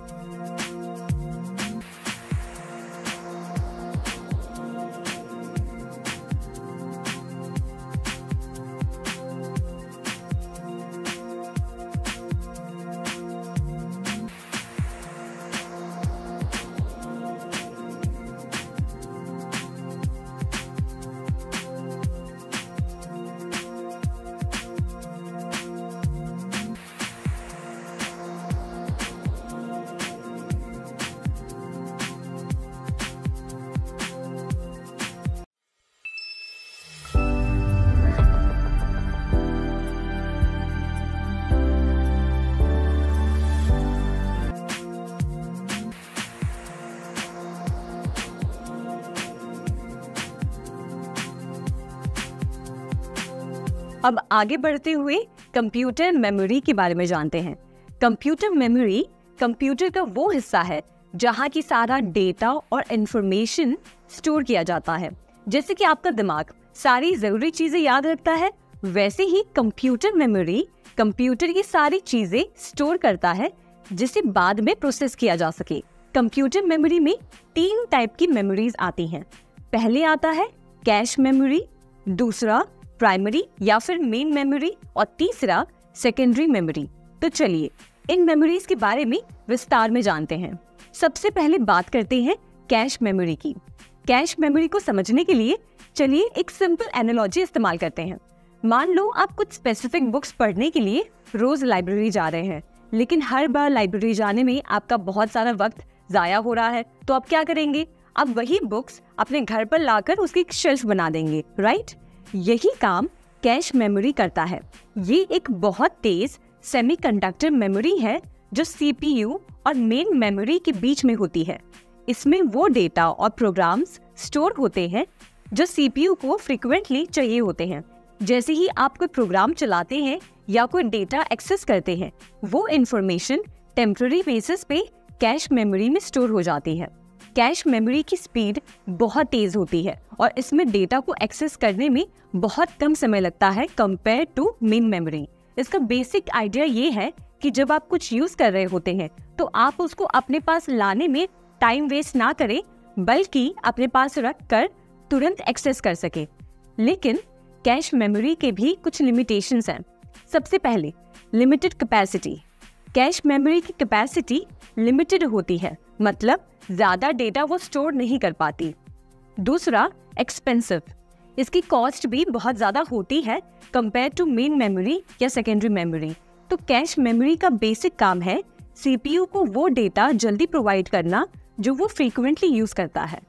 अब आगे बढ़ते हुए कंप्यूटर मेमोरी के बारे में जानते हैं। कंप्यूटर मेमोरी कंप्यूटर का वो हिस्सा है जहाँ की सारा डेटा और इंफॉर्मेशन स्टोर किया जाता है। जैसे कि आपका दिमाग सारी जरूरी चीजें याद रखता है, वैसे ही कंप्यूटर मेमोरी कंप्यूटर की सारी चीजें स्टोर करता है जिसे बाद में प्रोसेस किया जा सके। कंप्यूटर मेमोरी में 3 टाइप की मेमोरीज आती हैं। पहले आता है कैश मेमोरी, दूसरा प्राइमरी या फिर मेन मेमोरी और तीसरा सेकेंडरी मेमोरी। तो चलिए इन मेमोरीज के बारे में विस्तार में जानते हैं। सबसे पहले बात करते हैं कैश मेमोरी की। कैश मेमोरी को समझने के लिए चलिए एक सिंपल एनालॉजी इस्तेमाल करते हैं। मान लो आप कुछ स्पेसिफिक बुक्स पढ़ने के लिए रोज लाइब्रेरी जा रहे हैं, लेकिन हर बार लाइब्रेरी जाने में आपका बहुत सारा वक्त जाया हो रहा है, तो आप क्या करेंगे? आप वही बुक्स अपने घर पर लाकर उसकी एक शेल्फ बना देंगे, राइट? यही काम कैश मेमोरी करता है। ये एक बहुत तेज सेमीकंडक्टर मेमोरी है जो CPU और मेन मेमोरी के बीच में होती है। इसमें वो डेटा और प्रोग्राम्स स्टोर होते हैं जो CPU को फ्रीक्वेंटली चाहिए होते हैं। जैसे ही आप कोई प्रोग्राम चलाते हैं या कोई डेटा एक्सेस करते हैं, वो इन्फॉर्मेशन टेम्पररी बेसिस पे कैश मेमोरी में स्टोर हो जाती है। कैश मेमोरी की स्पीड बहुत तेज होती है और इसमें डेटा को एक्सेस करने में बहुत कम समय लगता है कंपेयर टू मेन मेमोरी। इसका बेसिक आइडिया ये है कि जब आप कुछ यूज कर रहे होते हैं तो आप उसको अपने पास लाने में टाइम वेस्ट ना करें, बल्कि अपने पास रख कर तुरंत एक्सेस कर सके। लेकिन कैश मेमोरी के भी कुछ लिमिटेशंस हैं। सबसे पहले लिमिटेड कैपेसिटी। कैश मेमोरी की कैपेसिटी लिमिटेड होती है, मतलब ज्यादा डेटा वो स्टोर नहीं कर पाती। दूसरा एक्सपेंसिव। इसकी कॉस्ट भी बहुत ज्यादा होती है कंपेयर टू मेन मेमोरी या सेकेंडरी मेमोरी। तो कैश मेमोरी का बेसिक काम है CPU को वो डेटा जल्दी प्रोवाइड करना जो वो फ्रीक्वेंटली यूज करता है।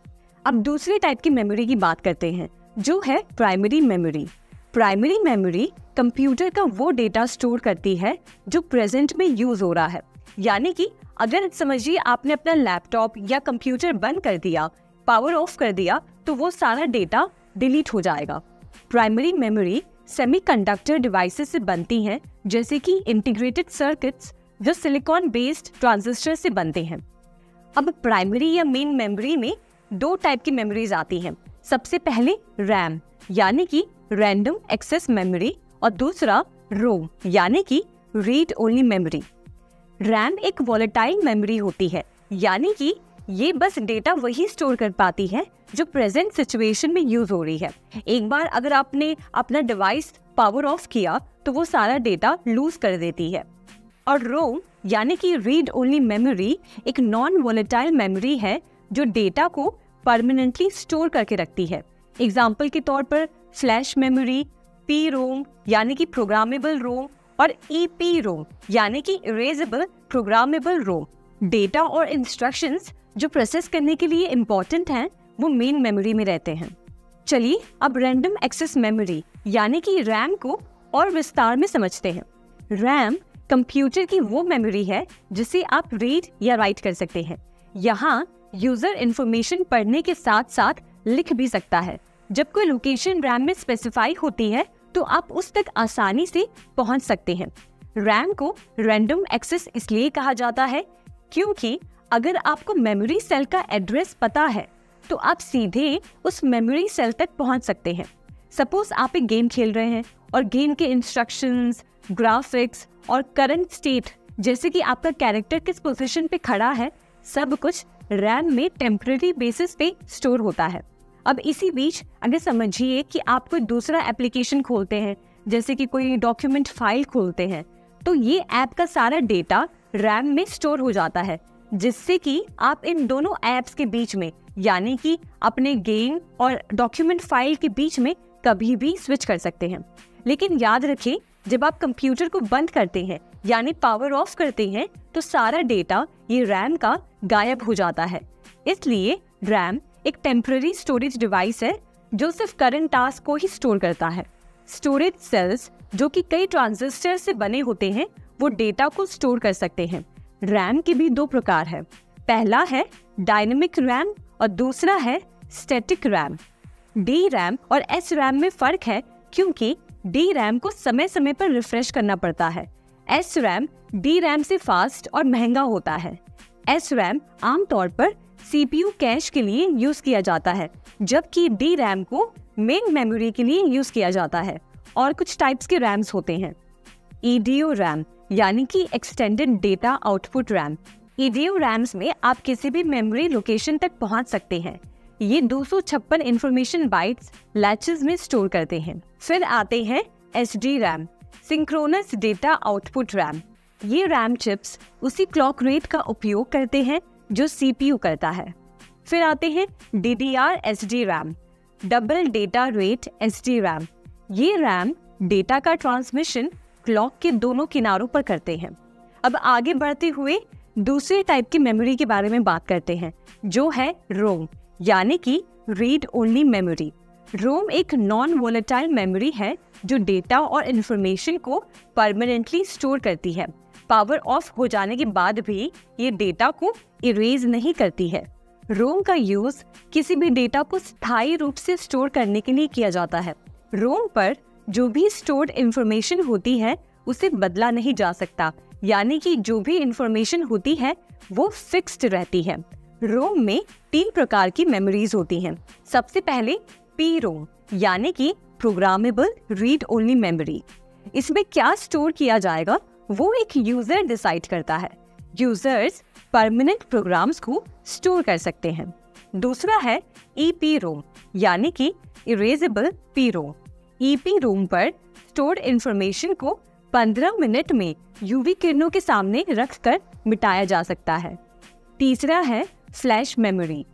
अब दूसरे टाइप की मेमोरी की बात करते हैं, जो है primary memory. Primary memory computer का वो डेटा स्टोर करती है जो प्रेजेंट में यूज हो रहा है। यानी कि अगर समझिए आपने अपना लैपटॉप या कंप्यूटर बंद कर दिया, पावर ऑफ कर दिया, तो वो सारा डेटा डिलीट हो जाएगा। प्राइमरी मेमोरी सेमीकंडक्टर डिवाइसेस से बनती हैं, जैसे कि इंटीग्रेटेड सर्किट्स जो सिलिकॉन बेस्ड ट्रांजिस्टर से बनते हैं। अब प्राइमरी या मेन मेमोरी में दो टाइप की मेमोरीज आती हैं। सबसे पहले रैम यानी कि रैंडम एक्सेस मेमोरी, और दूसरा रोम यानी कि रीड ओनली मेमोरी। रैम एक वॉलेटाइल मेमोरी होती है, यानी कि ये बस डेटा वही स्टोर कर पाती है जो प्रेजेंट सिचुएशन में यूज हो रही है। एक बार अगर आपने अपना डिवाइस पावर ऑफ किया तो वो सारा डेटा लूज कर देती है। और रोम यानी कि रीड ओनली मेमोरी एक नॉन वॉलेटाइल मेमोरी है जो डेटा को परमानेंटली स्टोर करके रखती है। एग्जाम्पल के तौर पर फ्लैश मेमोरी, PROM यानी कि प्रोग्रामेबल रोम, और EPROM यानी कि इरेजेबल प्रोग्रामेबल रोम। डेटा और इंस्ट्रक्शंस जो प्रोसेस करने के लिए इम्पोर्टेंट हैं वो मेन मेमोरी में रहते हैं। चलिए अब रैंडम एक्सेस मेमोरी यानी कि रैम को और विस्तार में समझते हैं। रैम कंप्यूटर की वो मेमोरी है जिसे आप रीड या राइट कर सकते हैं। यहाँ यूजर इंफॉर्मेशन पढ़ने के साथ साथ लिख भी सकता है। जब कोई लोकेशन रैम में स्पेसिफाई होती है तो आप उस तक आसानी से पहुंच सकते हैं। रैम को रैंडम एक्सेस इसलिए कहा जाता है क्योंकि अगर आपको मेमोरी सेल का एड्रेस पता है तो आप सीधे उस मेमोरी सेल तक पहुंच सकते हैं। सपोज आप एक गेम खेल रहे हैं और गेम के इंस्ट्रक्शंस, ग्राफिक्स और करंट स्टेट, जैसे कि आपका कैरेक्टर किस पोजीशन पे खड़ा है, सब कुछ रैम में टेम्पररी बेसिस पे स्टोर होता है। अब इसी बीच अगर समझिए कि आप कोई दूसरा एप्लीकेशन खोलते हैं, जैसे कि कोई डॉक्यूमेंट फाइल खोलते हैं, तो ये ऐप का सारा डेटा रैम में स्टोर हो जाता है, जिससे कि आप इन दोनों ऐप्स के बीच में यानी कि अपने गेम और डॉक्यूमेंट फाइल के बीच में कभी भी स्विच कर सकते हैं। लेकिन याद रखें, जब आप कंप्यूटर को बंद करते हैं यानी पावर ऑफ करते हैं तो सारा डेटा ये रैम का गायब हो जाता है। इसलिए रैम एक टेम्पररी स्टोरेज डिवाइस है जो सिर्फ करंट टास्क को ही स्टोर करता है। स्टोरेज सेल्स जो कि कई ट्रांजिस्टर से बने होते हैं वो डेटा को स्टोर कर सकते हैं। रैम के भी दो प्रकार है, पहला है डायनेमिक रैम और दूसरा है स्टैटिक रैम। डी रैम और एस रैम में फर्क है क्योंकि डी रैम को समय समय पर रिफ्रेश करना पड़ता है। एस रैम डी रैम से फास्ट और महंगा होता है। एस रैम आमतौर पर CPU कैश के लिए यूज किया जाता है, जबकि डी रैम को मेन मेमोरी के लिए यूज किया जाता है। और कुछ टाइप्स के रैम्स होते हैं। EDO रैम यानी कि extended data output RAM. EDO RAMs में आप किसी भी मेमोरी लोकेशन तक पहुंच सकते हैं। ये 256 इंफॉर्मेशन बाइट्स लैचेस में स्टोर करते हैं। फिर आते हैं SD RAM synchronous data output RAM. ये रैम चिप्स उसी क्लॉक रेट का उपयोग करते हैं जो CPU करता है। फिर आते हैं DDR SD RAM, double data rate SD RAM. ये रैम डेटा का ट्रांसमिशन क्लॉक के दोनों किनारों पर करते हैं। अब आगे बढ़ते हुए दूसरे टाइप की मेमोरी के बारे में बात करते हैं, जो है रोम, यानी कि रीड ओनली मेमोरी। रोम एक नॉन वोलेटाइल मेमोरी है जो डेटा और इन्फॉर्मेशन को परमानेंटली स्टोर करती है। पावर ऑफ हो जाने के बाद भी ये डेटा को इरेज नहीं करती है। रोम का यूज किसी भी डेटा को स्थायी रूप से स्टोर करने के लिए किया जाता है। रोम पर जो भी स्टोर्ड इन्फॉर्मेशन होती है उसे बदला नहीं जा सकता, यानी कि जो भी इन्फॉर्मेशन होती है वो फिक्स्ड रहती है। रोम में 3 प्रकार की मेमोरीज होती हैं। सबसे पहले पी रोम, यानी कि प्रोग्रामेबल रीड ओनली मेमोरी। इसमें क्या स्टोर किया जाएगा वो एक यूजर डिसाइड करता है। यूजर्स परमानेंट प्रोग्राम्स को स्टोर कर सकते हैं। दूसरा है ईपी रोम, यानी कि इरेजेबल पी रोम। ईपी रोम पर स्टोर्ड इंफॉर्मेशन को 15 मिनट में यूवी किरणों के सामने रखकर मिटाया जा सकता है। तीसरा है फ्लैश मेमोरी।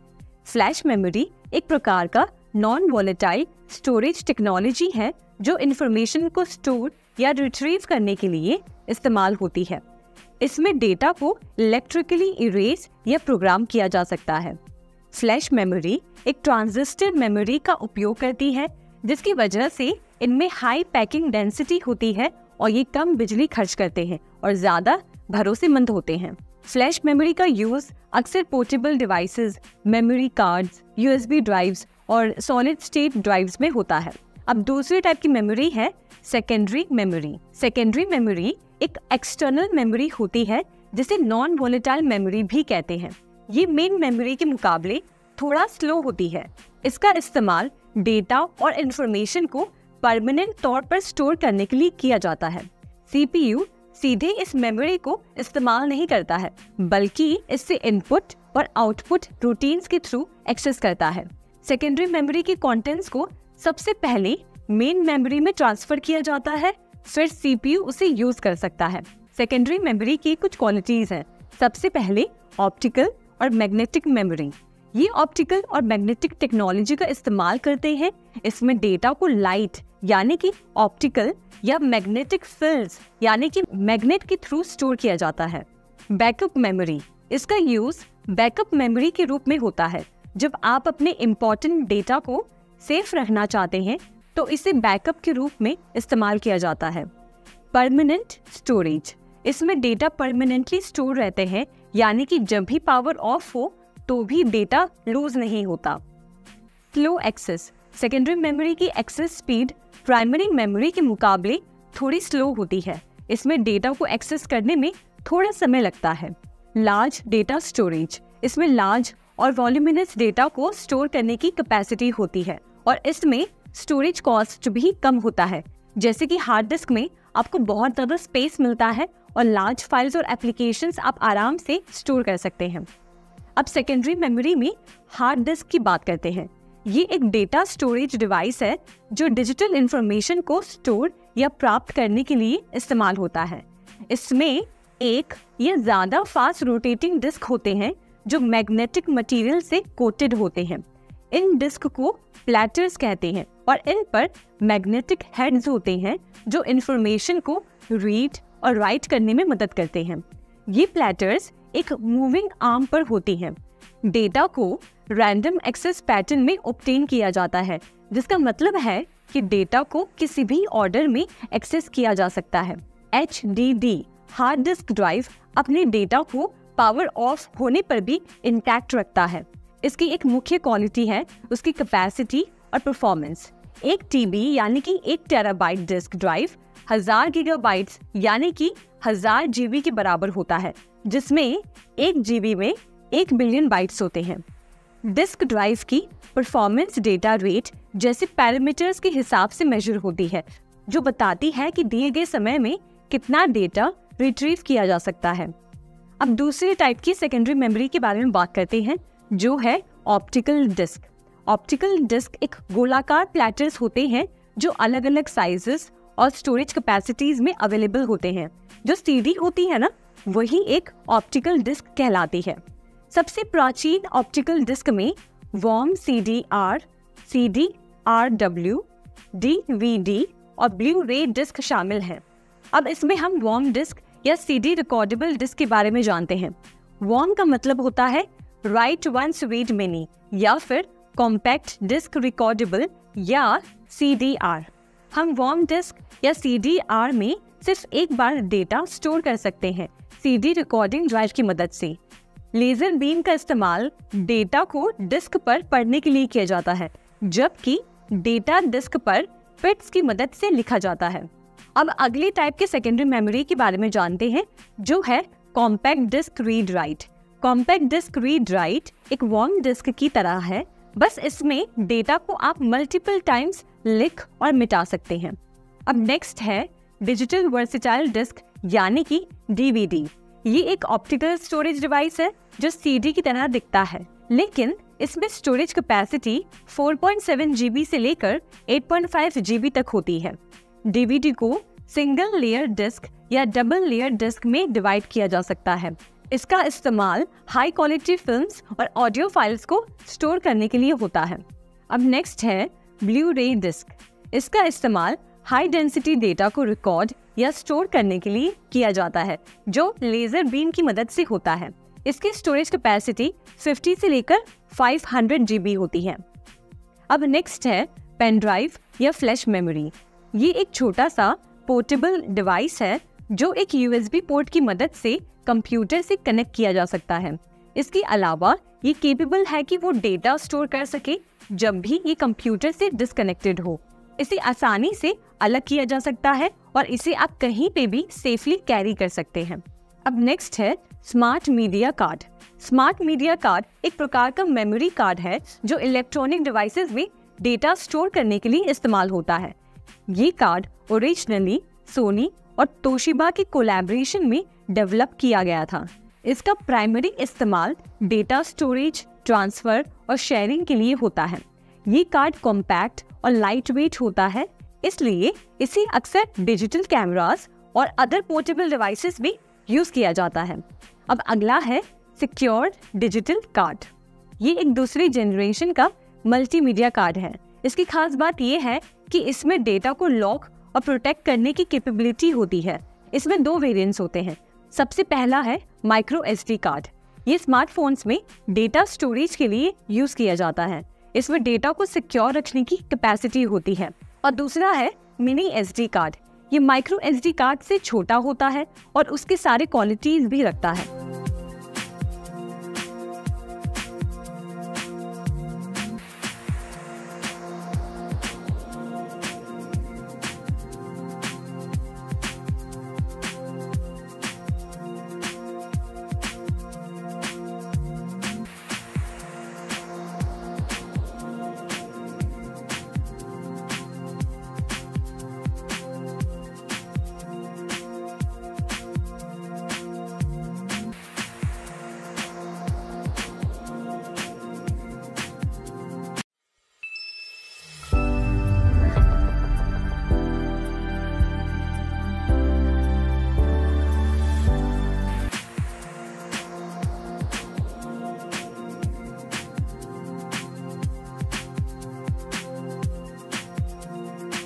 फ्लैश मेमोरी एक प्रकार का नॉन वोलेटाइल स्टोरेज टेक्नोलॉजी है जो इंफॉर्मेशन को स्टोर या रिट्रीव करने के लिए इस्तेमाल होती है। इसमें डेटा को इलेक्ट्रिकली इरेज या प्रोग्राम किया जा सकता है। फ्लैश मेमोरी एक ट्रांजिस्टर मेमोरी का उपयोग करती है, जिसकी वजह से इनमें हाई पैकिंग डेंसिटी होती है और ये कम बिजली खर्च करते हैं और ज्यादा भरोसेमंद होते हैं। फ्लैश मेमोरी का यूज अक्सर portable devices, memory cards, USB drives और सॉलिड स्टेट ड्राइव्स में होता है। अब दूसरी टाइप की मेमोरी है सेकेंडरी मेमोरी। सेकेंडरी मेमोरी एक एक्सटर्नल मेमोरी होती है जिसे नॉन वोलेटाइल मेमोरी भी कहते हैं। ये मेन मेमोरी के मुकाबले थोड़ा स्लो होती है। इसका इस्तेमाल डेटा और इंफॉर्मेशन को परमानेंट तौर पर स्टोर करने के लिए किया जाता है। CPU सीधे इस मेमोरी को इस्तेमाल नहीं करता है, बल्कि इससे इनपुट और आउटपुट रूटीन्स के थ्रू एक्सेस करता है। सेकेंडरी मेमोरी के कंटेंट्स को सबसे पहले मेन मेमोरी में ट्रांसफर किया जाता है, फिर CPU उसे यूज कर सकता है। सेकेंडरी मेमोरी की कुछ क्वालिटीज हैं। सबसे पहले ऑप्टिकल और मैग्नेटिक मेमोरी। ये ऑप्टिकल और मैग्नेटिक टेक्नोलॉजी का इस्तेमाल करते हैं। इसमें डेटा को लाइट यानी कि ऑप्टिकल या मैग्नेटिक फील्ड्स यानी कि मैग्नेट के थ्रू स्टोर किया जाता है। बैकअप मेमोरी, इसका यूज बैकअप मेमोरी के रूप में होता है। जब आप अपने इम्पोर्टेंट डेटा को सेफ रखना चाहते हैं तो इसे बैकअप के रूप में इस्तेमाल किया जाता है। परमानेंट स्टोरेज, इसमें डेटा परमानेंटली स्टोर रहते हैं, यानी कि जब भी पावर ऑफ हो तो भी डेटा लूज नहीं होता। स्लो एक्सेस, सेकेंडरी मेमोरी की एक्सेस स्पीड प्राइमरी मेमोरी के मुकाबले थोड़ी स्लो होती है। इसमें डेटा को एक्सेस करने में थोड़ा समय लगता है। लार्ज डेटा स्टोरेज, इसमें लार्ज और वॉल्यूमिनस डेटा को स्टोर करने की कैपेसिटी होती है और इसमें स्टोरेज कॉस्ट भी कम होता है। जैसे कि हार्ड डिस्क में आपको बहुत ज़्यादा स्पेस मिलता है और लार्ज फाइल्स और एप्लीकेशंस आप आराम से स्टोर कर सकते हैं। अब सेकेंडरी मेमोरी में हार्ड डिस्क की बात करते हैं। ये एक डेटा स्टोरेज डिवाइस है जो डिजिटल इंफॉर्मेशन को स्टोर या प्राप्त करने के लिए इस्तेमाल होता है। इसमें एक या ज़्यादा फास्ट रोटेटिंग डिस्क होते हैं जो मैग्नेटिक मटेरियल से कोटेड होते हैं। इन डिस्क को प्लैटर्स कहते हैं और इन पर मैग्नेटिक हेड्स होते हैं जो इंफॉर्मेशन को रीड और राइट करने में मदद करते हैं। ये प्लैटर्स एक मूविंग आर्म पर होती हैं। डेटा को रैंडम एक्सेस पैटर्न में ऑब्टेन किया जाता है, जिसका मतलब है कि डेटा को किसी भी ऑर्डर में एक्सेस किया जा सकता है। HDD हार्ड डिस्क ड्राइव अपने डेटा को पावर ऑफ होने पर भी इंटैक्ट रखता है। इसकी एक मुख्य क्वालिटी है उसकी कैपेसिटी और परफॉर्मेंस। 1 TB यानी कि 1 टेराबाइट डिस्क ड्राइव 1000 गीगाबाइट्स यानी कि 1000 GB के बराबर होता है, जिसमें 1 GB में 1 बिलियन बाइट्स होते हैं। डिस्क ड्राइव की परफॉर्मेंस डेटा रेट जैसे पैरामीटर्स के हिसाब से मेजर होती है, जो बताती है कि दिए गए समय में कितना डेटा रिट्रीव किया जा सकता है। अब दूसरे टाइप की सेकेंडरी मेमोरी के बारे में बात करते हैं, जो है ऑप्टिकल डिस्क। ऑप्टिकल डिस्क एक गोलाकार प्लैटर्स होते हैं जो अलग अलग साइजेस और स्टोरेज कैपेसिटीज में अवेलेबल होते हैं। जो सीडी होती है ना, वही एक ऑप्टिकल डिस्क कहलाती है। सबसे प्राचीन ऑप्टिकल डिस्क में वॉर्म CDR, CDRW, DVD और ब्लू रे डिस्क शामिल हैं। अब इसमें हम वॉर्म डिस्क या CD रिकॉर्डेबल डिस्क के बारे में जानते हैं। वॉर्म का मतलब होता है राइट वंस रीड मेनी या फिर कॉम्पैक्ट डिस्क रिकॉर्डेबल या CDR। हम वॉर्म डिस्क या CDR में सिर्फ एक बार डेटा स्टोर कर सकते हैं CD रिकॉर्डिंग ड्राइव की मदद से। लेजर बीम का इस्तेमाल डेटा को डिस्क पर पढ़ने के लिए किया जाता है, जबकि डेटा डिस्क पर बिट्स की मदद से लिखा जाता है। अब अगले टाइप के सेकेंडरी मेमोरी के बारे में जानते हैं, जो है compact disc read write. Compact disc read write एक वॉर्म डिस्क की तरह है, बस इसमें डेटा को आप मल्टीपल टाइम्स लिख और मिटा सकते हैं। अब नेक्स्ट है डिजिटल वर्सेटाइल डिस्क यानी कि DVD। ये एक ऑप्टिकल स्टोरेज डिवाइस है जो CD की तरह दिखता है, लेकिन इसमें स्टोरेज कैपेसिटी 4.7 GB से लेकर 8.5 GB तक होती है। DVD को सिंगल लेयर डिस्क या डबल लेयर डिस्क में डिवाइड किया जा सकता है। इसका इस्तेमाल हाई क्वालिटी फिल्म्स और ऑडियो फाइल्स को स्टोर करने के लिए होता है। अब नेक्स्ट है ब्लू रे डिस्क। इसका इस्तेमाल हाई डेंसिटी डेटा को रिकॉर्ड या स्टोर करने के लिए किया जाता है, जो लेजर बीम की मदद से होता है। इसकी स्टोरेज कैपेसिटी 50 से लेकर 500 GB होती है। अब नेक्स्ट है पेन ड्राइव या फ्लैश मेमोरी। ये एक छोटा सा पोर्टेबल डिवाइस है जो एक USB पोर्ट की मदद से कंप्यूटर से कनेक्ट किया जा सकता है। इसके अलावा ये केपेबल है कि वो डेटा स्टोर कर सके जब भी ये कंप्यूटर से डिस्कनेक्टेड हो। इसे आसानी से अलग किया जा सकता है और इसे आप कहीं पे भी सेफली कैरी कर सकते हैं। अब नेक्स्ट है smart media card. Smart media card एक प्रकार का मेमोरी कार्ड है जो इलेक्ट्रॉनिक डिवाइसेस में डेटा स्टोर करने के लिए इस्तेमाल होता है। ये कार्ड ओरिजिनली सोनी और तोशिबा के कोलैबोरेशन में डेवलप किया गया था। इसका प्राइमरी इस्तेमाल डेटा स्टोरेज, ट्रांसफर और शेयरिंग के लिए होता है। ये कार्ड कॉम्पैक्ट और लाइट वेट होता है, इसलिए इसे अक्सर डिजिटल कैमरास और अदर पोर्टेबल डिवाइसेस में यूज किया जाता है। अब अगला है सिक्योर्ड डिजिटल कार्ड। ये एक दूसरी जनरेशन का मल्टीमीडिया कार्ड है। इसकी खास बात यह है कि इसमें डेटा को लॉक और प्रोटेक्ट करने की कैपेबिलिटी होती है। इसमें 2 वेरिएंट्स होते हैं। सबसे पहला है माइक्रो SD कार्ड। ये स्मार्टफोन्स में डेटा स्टोरेज के लिए यूज किया जाता है। इसमें डेटा को सिक्योर रखने की कैपेसिटी होती है। और दूसरा है मिनी SD कार्ड। ये माइक्रो SD कार्ड से छोटा होता है और उसके सारे क्वालिटीज भी रखता है।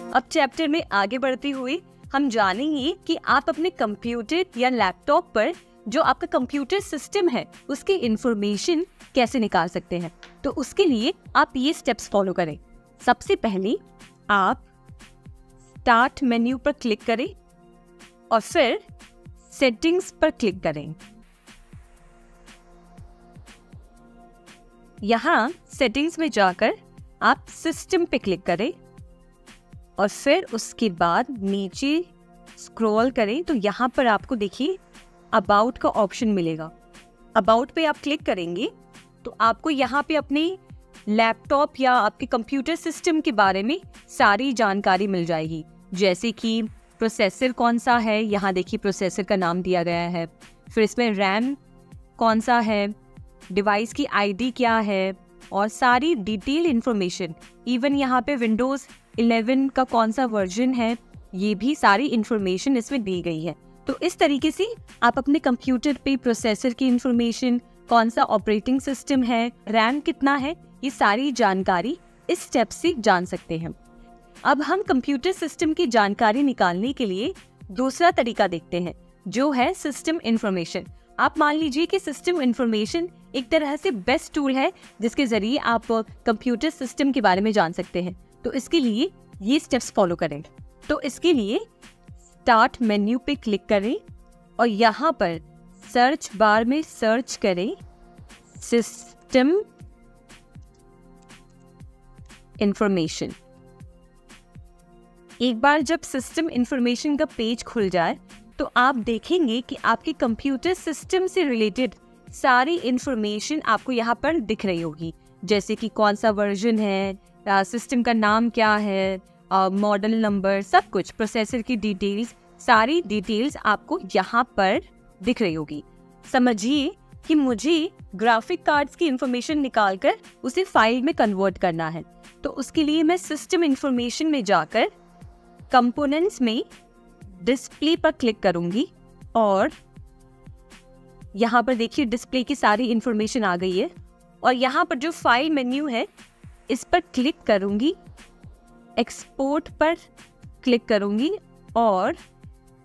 अब चैप्टर में आगे बढ़ते हुए हम जानेंगे कि आप अपने कंप्यूटर या लैपटॉप पर जो आपका कंप्यूटर सिस्टम है उसकी इंफॉर्मेशन कैसे निकाल सकते हैं। तो उसके लिए आप ये स्टेप्स फॉलो करें। सबसे पहले आप स्टार्ट मेन्यू पर क्लिक करें और फिर सेटिंग्स पर क्लिक करें। यहाँ सेटिंग्स में जाकर आप सिस्टम पे क्लिक करें और फिर उसके बाद नीचे स्क्रॉल करें तो यहाँ पर आपको देखिए अबाउट का ऑप्शन मिलेगा। अबाउट पे आप क्लिक करेंगे तो आपको यहाँ पे अपने लैपटॉप या आपके कंप्यूटर सिस्टम के बारे में सारी जानकारी मिल जाएगी, जैसे कि प्रोसेसर कौन सा है, यहाँ देखिए प्रोसेसर का नाम दिया गया है, फिर इसमें रैम कौन सा है, डिवाइस की ID क्या है और सारी डिटेल इन्फॉर्मेशन। इवन यहाँ पे विंडोज़ 11 का कौन सा वर्जन है ये भी सारी इंफॉर्मेशन इसमें दी गई है। तो इस तरीके से आप अपने कंप्यूटर पे प्रोसेसर की इंफॉर्मेशन, कौन सा ऑपरेटिंग सिस्टम है, रैम कितना है, ये सारी जानकारी इस स्टेप से जान सकते हैं। अब हम कंप्यूटर सिस्टम की जानकारी निकालने के लिए दूसरा तरीका देखते हैं, जो है सिस्टम इंफॉर्मेशन। आप मान लीजिए कि सिस्टम इंफॉर्मेशन एक तरह से बेस्ट टूल है जिसके जरिए आप कंप्यूटर सिस्टम के बारे में जान सकते हैं। तो इसके लिए ये स्टेप्स फॉलो करें। तो इसके लिए स्टार्ट मेन्यू पे क्लिक करें और यहाँ पर सर्च बार में सर्च करें सिस्टम इंफॉर्मेशन। एक बार जब सिस्टम इंफॉर्मेशन का पेज खुल जाए तो आप देखेंगे कि आपके कंप्यूटर सिस्टम से रिलेटेड सारी इंफॉर्मेशन आपको यहाँ पर दिख रही होगी, जैसे कि कौन सा वर्जन है, सिस्टम का नाम क्या है, मॉडल नंबर, सब कुछ, प्रोसेसर की डिटेल्स, सारी डिटेल्स आपको यहाँ पर दिख रही होगी। समझिए कि मुझे ग्राफिक कार्ड्स की इंफॉर्मेशन निकालकर उसे फाइल में कन्वर्ट करना है। तो उसके लिए मैं सिस्टम इंफॉर्मेशन में जाकर कंपोनेंट्स में डिस्प्ले पर क्लिक करूंगी और यहाँ पर देखिए डिस्प्ले की सारी इंफॉर्मेशन आ गई है। और यहाँ पर जो फाइल मेन्यू है इस पर क्लिक करूंगी, एक्सपोर्ट पर क्लिक करूंगी और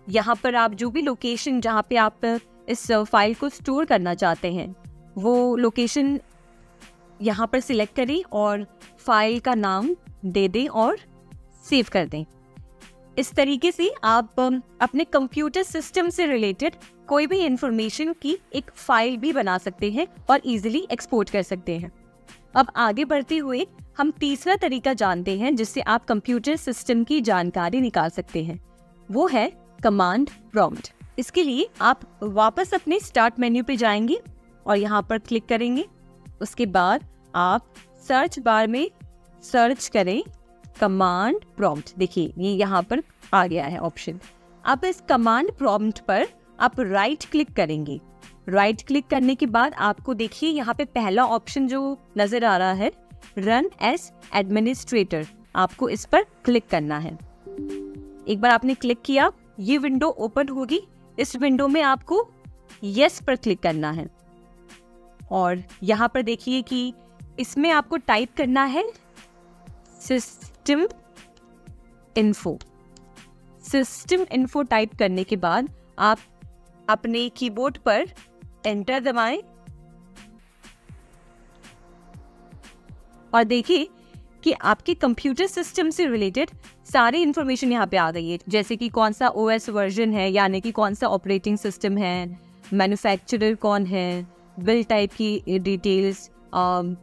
यहाँ पर आप जो भी लोकेशन जहाँ पे आप इस फाइल को स्टोर करना चाहते हैं वो लोकेशन यहाँ पर सिलेक्ट करें और फाइल का नाम दे दें और सेव कर दें। इस तरीके से आप अपने कंप्यूटर सिस्टम से रिलेटेड कोई भी इंफॉर्मेशन की एक फाइल भी बना सकते हैं और इजीली एक्सपोर्ट कर सकते हैं। अब आगे बढ़ते हुए हम तीसरा तरीका जानते हैं जिससे आप कंप्यूटर सिस्टम की जानकारी निकाल सकते हैं, वो है कमांड प्रॉम्प्ट। इसके लिए आप वापस अपने स्टार्ट मेन्यू पे जाएंगे और यहाँ पर क्लिक करेंगे। उसके बाद आप सर्च बार में सर्च करें कमांड प्रॉम्प्ट। देखिए ये यहाँ पर आ गया है ऑप्शन। अब इस कमांड प्रॉम्प्ट पर आप राइट क्लिक करेंगे। राइट क्लिक करने के बाद आपको देखिए यहाँ पे पहला ऑप्शन जो नजर आ रहा है, रन एज एडमिनिस्ट्रेटर, आपको इस पर क्लिक करना है। एक बार आपने क्लिक किया, ये विंडो ओपन होगी। इस विंडो में आपको यस पर क्लिक करना है और यहाँ पर देखिए कि इसमें आपको टाइप करना है system info. System info type करने के बाद आप अपने कीबोर्ड पर एंटर दबाएं और देखिए कि आपके कंप्यूटर सिस्टम से रिलेटेड सारी इंफॉर्मेशन यहाँ पे आ गई है, जैसे कि कौन सा ओएस वर्जन है, यानी कि कौन सा ऑपरेटिंग सिस्टम है, मैन्युफैक्चरर कौन है, बिल टाइप की डिटेल्स,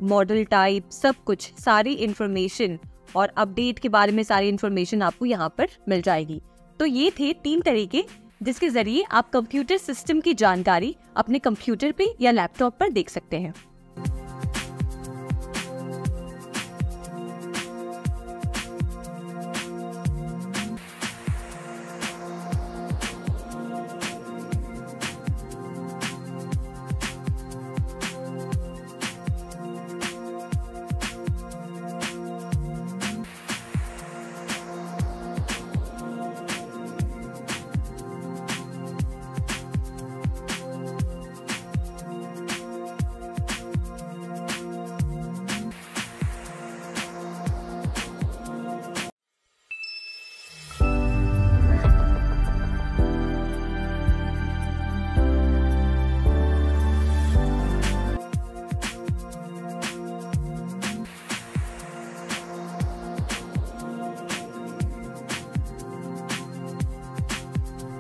मॉडल टाइप, सब कुछ, सारी इंफॉर्मेशन और अपडेट के बारे में सारी इंफॉर्मेशन आपको यहाँ पर मिल जाएगी। तो ये थे 3 तरीके जिसके जरिए आप कंप्यूटर सिस्टम की जानकारी अपने कंप्यूटर पे या लैपटॉप पर देख सकते हैं।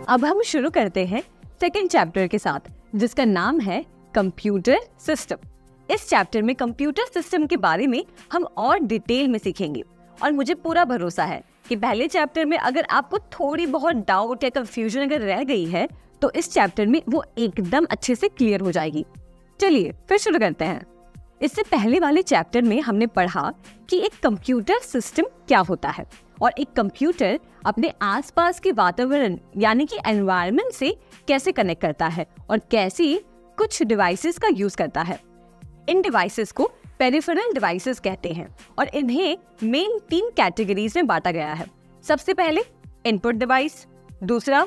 अब हम शुरू करते हैं सेकेंड चैप्टर के साथ, जिसका नाम है कंप्यूटर सिस्टम। इस चैप्टर में कंप्यूटर सिस्टम के बारे में हम और डिटेल में सीखेंगे और मुझे पूरा भरोसा है कि पहले चैप्टर में अगर आपको थोड़ी बहुत डाउट या कंफ्यूजन अगर रह गई है तो इस चैप्टर में वो एकदम अच्छे से क्लियर हो जाएगी। चलिए फिर शुरू करते हैं। इससे पहले वाले चैप्टर में हमने पढ़ा कि एक कंप्यूटर सिस्टम क्या होता है और एक कंप्यूटर अपने आसपास के वातावरण यानी कि एनवायरनमेंट से कैसे कनेक्ट करता है और कैसे कुछ डिवाइसेस का यूज करता है। इन डिवाइसेस को पेरिफेरल डिवाइसेस कहते हैं और इन्हें मेन 3 कैटेगरीज में बांटा गया है। सबसे पहले इनपुट डिवाइस, दूसरा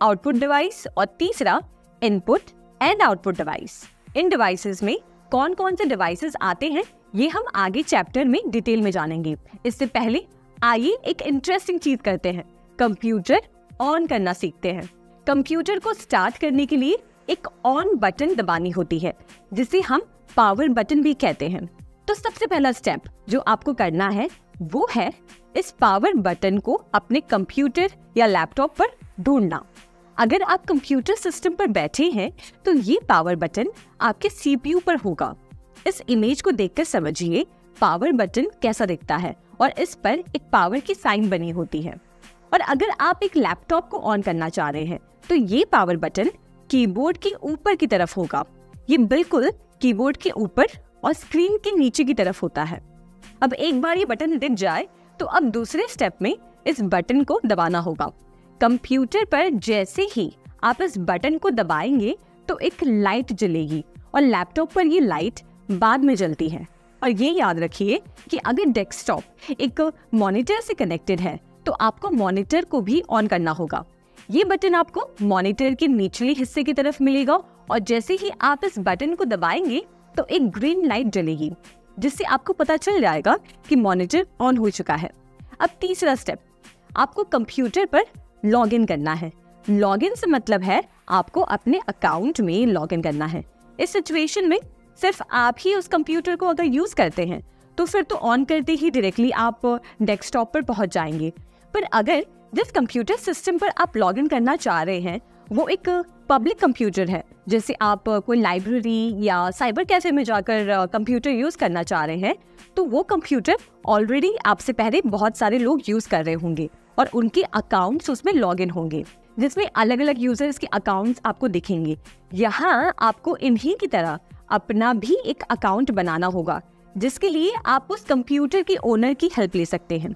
आउटपुट डिवाइस और तीसरा input and output device. In devices में कौन कौन से डिवाइसेस आते हैं ये हम आगे चैप्टर में डिटेल में जानेंगे। इससे पहले आइए एक इंटरेस्टिंग चीज करते हैं, कंप्यूटर ऑन करना सीखते हैं। कंप्यूटर को स्टार्ट करने के लिए एक ऑन बटन दबानी होती है जिसे हम पावर बटन भी कहते हैं। तो सबसे पहला स्टेप जो आपको करना है वो है इस पावर बटन को अपने कंप्यूटर या लैपटॉप पर ढूंढना। अगर आप कंप्यूटर सिस्टम पर बैठे हैं तो ये पावर बटन आपके सीपीयू पर होगा। इस इमेज को देखकर समझिए पावर बटन कैसा दिखता है और इस पर एक पावर की साइन बनी होती है। और अगर आप एक लैपटॉप को ऑन करना चाह रहे हैं तो ये पावर बटन कीबोर्ड के ऊपर की तरफ होगा। ये बिल्कुल कीबोर्ड के ऊपर और स्क्रीन के नीचे की तरफ होता है। अब एक बार ये बटन दिख जाए तो अब दूसरे स्टेप में इस बटन को दबाना होगा। कंप्यूटर पर जैसे ही आप इस बटन को दबाएंगे तो एक लाइट जलेगी और लैपटॉप पर ये लाइट बाद में जलती है। और ये याद रखिए कि अगर डेस्कटॉप एक मॉनिटर से कनेक्टेड है तो आपको मॉनिटर को भी ऑन करना होगा। ये बटन आपको मॉनिटर के निचले हिस्से की तरफ मिलेगा और जैसे ही आप इस बटन को दबाएंगे तो एक ग्रीन लाइट जलेगी जिससे आपको पता चल जाएगा कि मॉनिटर ऑन हो चुका है। अब तीसरा स्टेप, आपको कंप्यूटर पर लॉग इन करना है। लॉग इन से मतलब है आपको अपने अकाउंट में लॉग इन करना है। इस सिचुएशन में सिर्फ आप ही उस कंप्यूटर को अगर यूज करते हैं तो फिर तो ऑन करते ही डायरेक्टली आप डेस्कटॉप पर पहुंच जाएंगे। पर अगर जिस कंप्यूटर सिस्टम पर आप लॉग इन करना चाह रहे हैं वो एक पब्लिक कंप्यूटर है, जैसे आप कोई लाइब्रेरी या साइबर कैफे में जाकर कंप्यूटर यूज करना चाह रहे हैं, तो वो कंप्यूटर ऑलरेडी आपसे पहले बहुत सारे लोग यूज कर रहे होंगे और उनके अकाउंट्स उसमें लॉग इन होंगे जिसमें अलग अलग यूजर्स के अकाउंट्स आपको दिखेंगे। यहाँ आपको इन्हीं की तरह अपना भी एक अकाउंट बनाना होगा जिसके लिए आप उस कंप्यूटर के ओनर की हेल्प ले सकते हैं।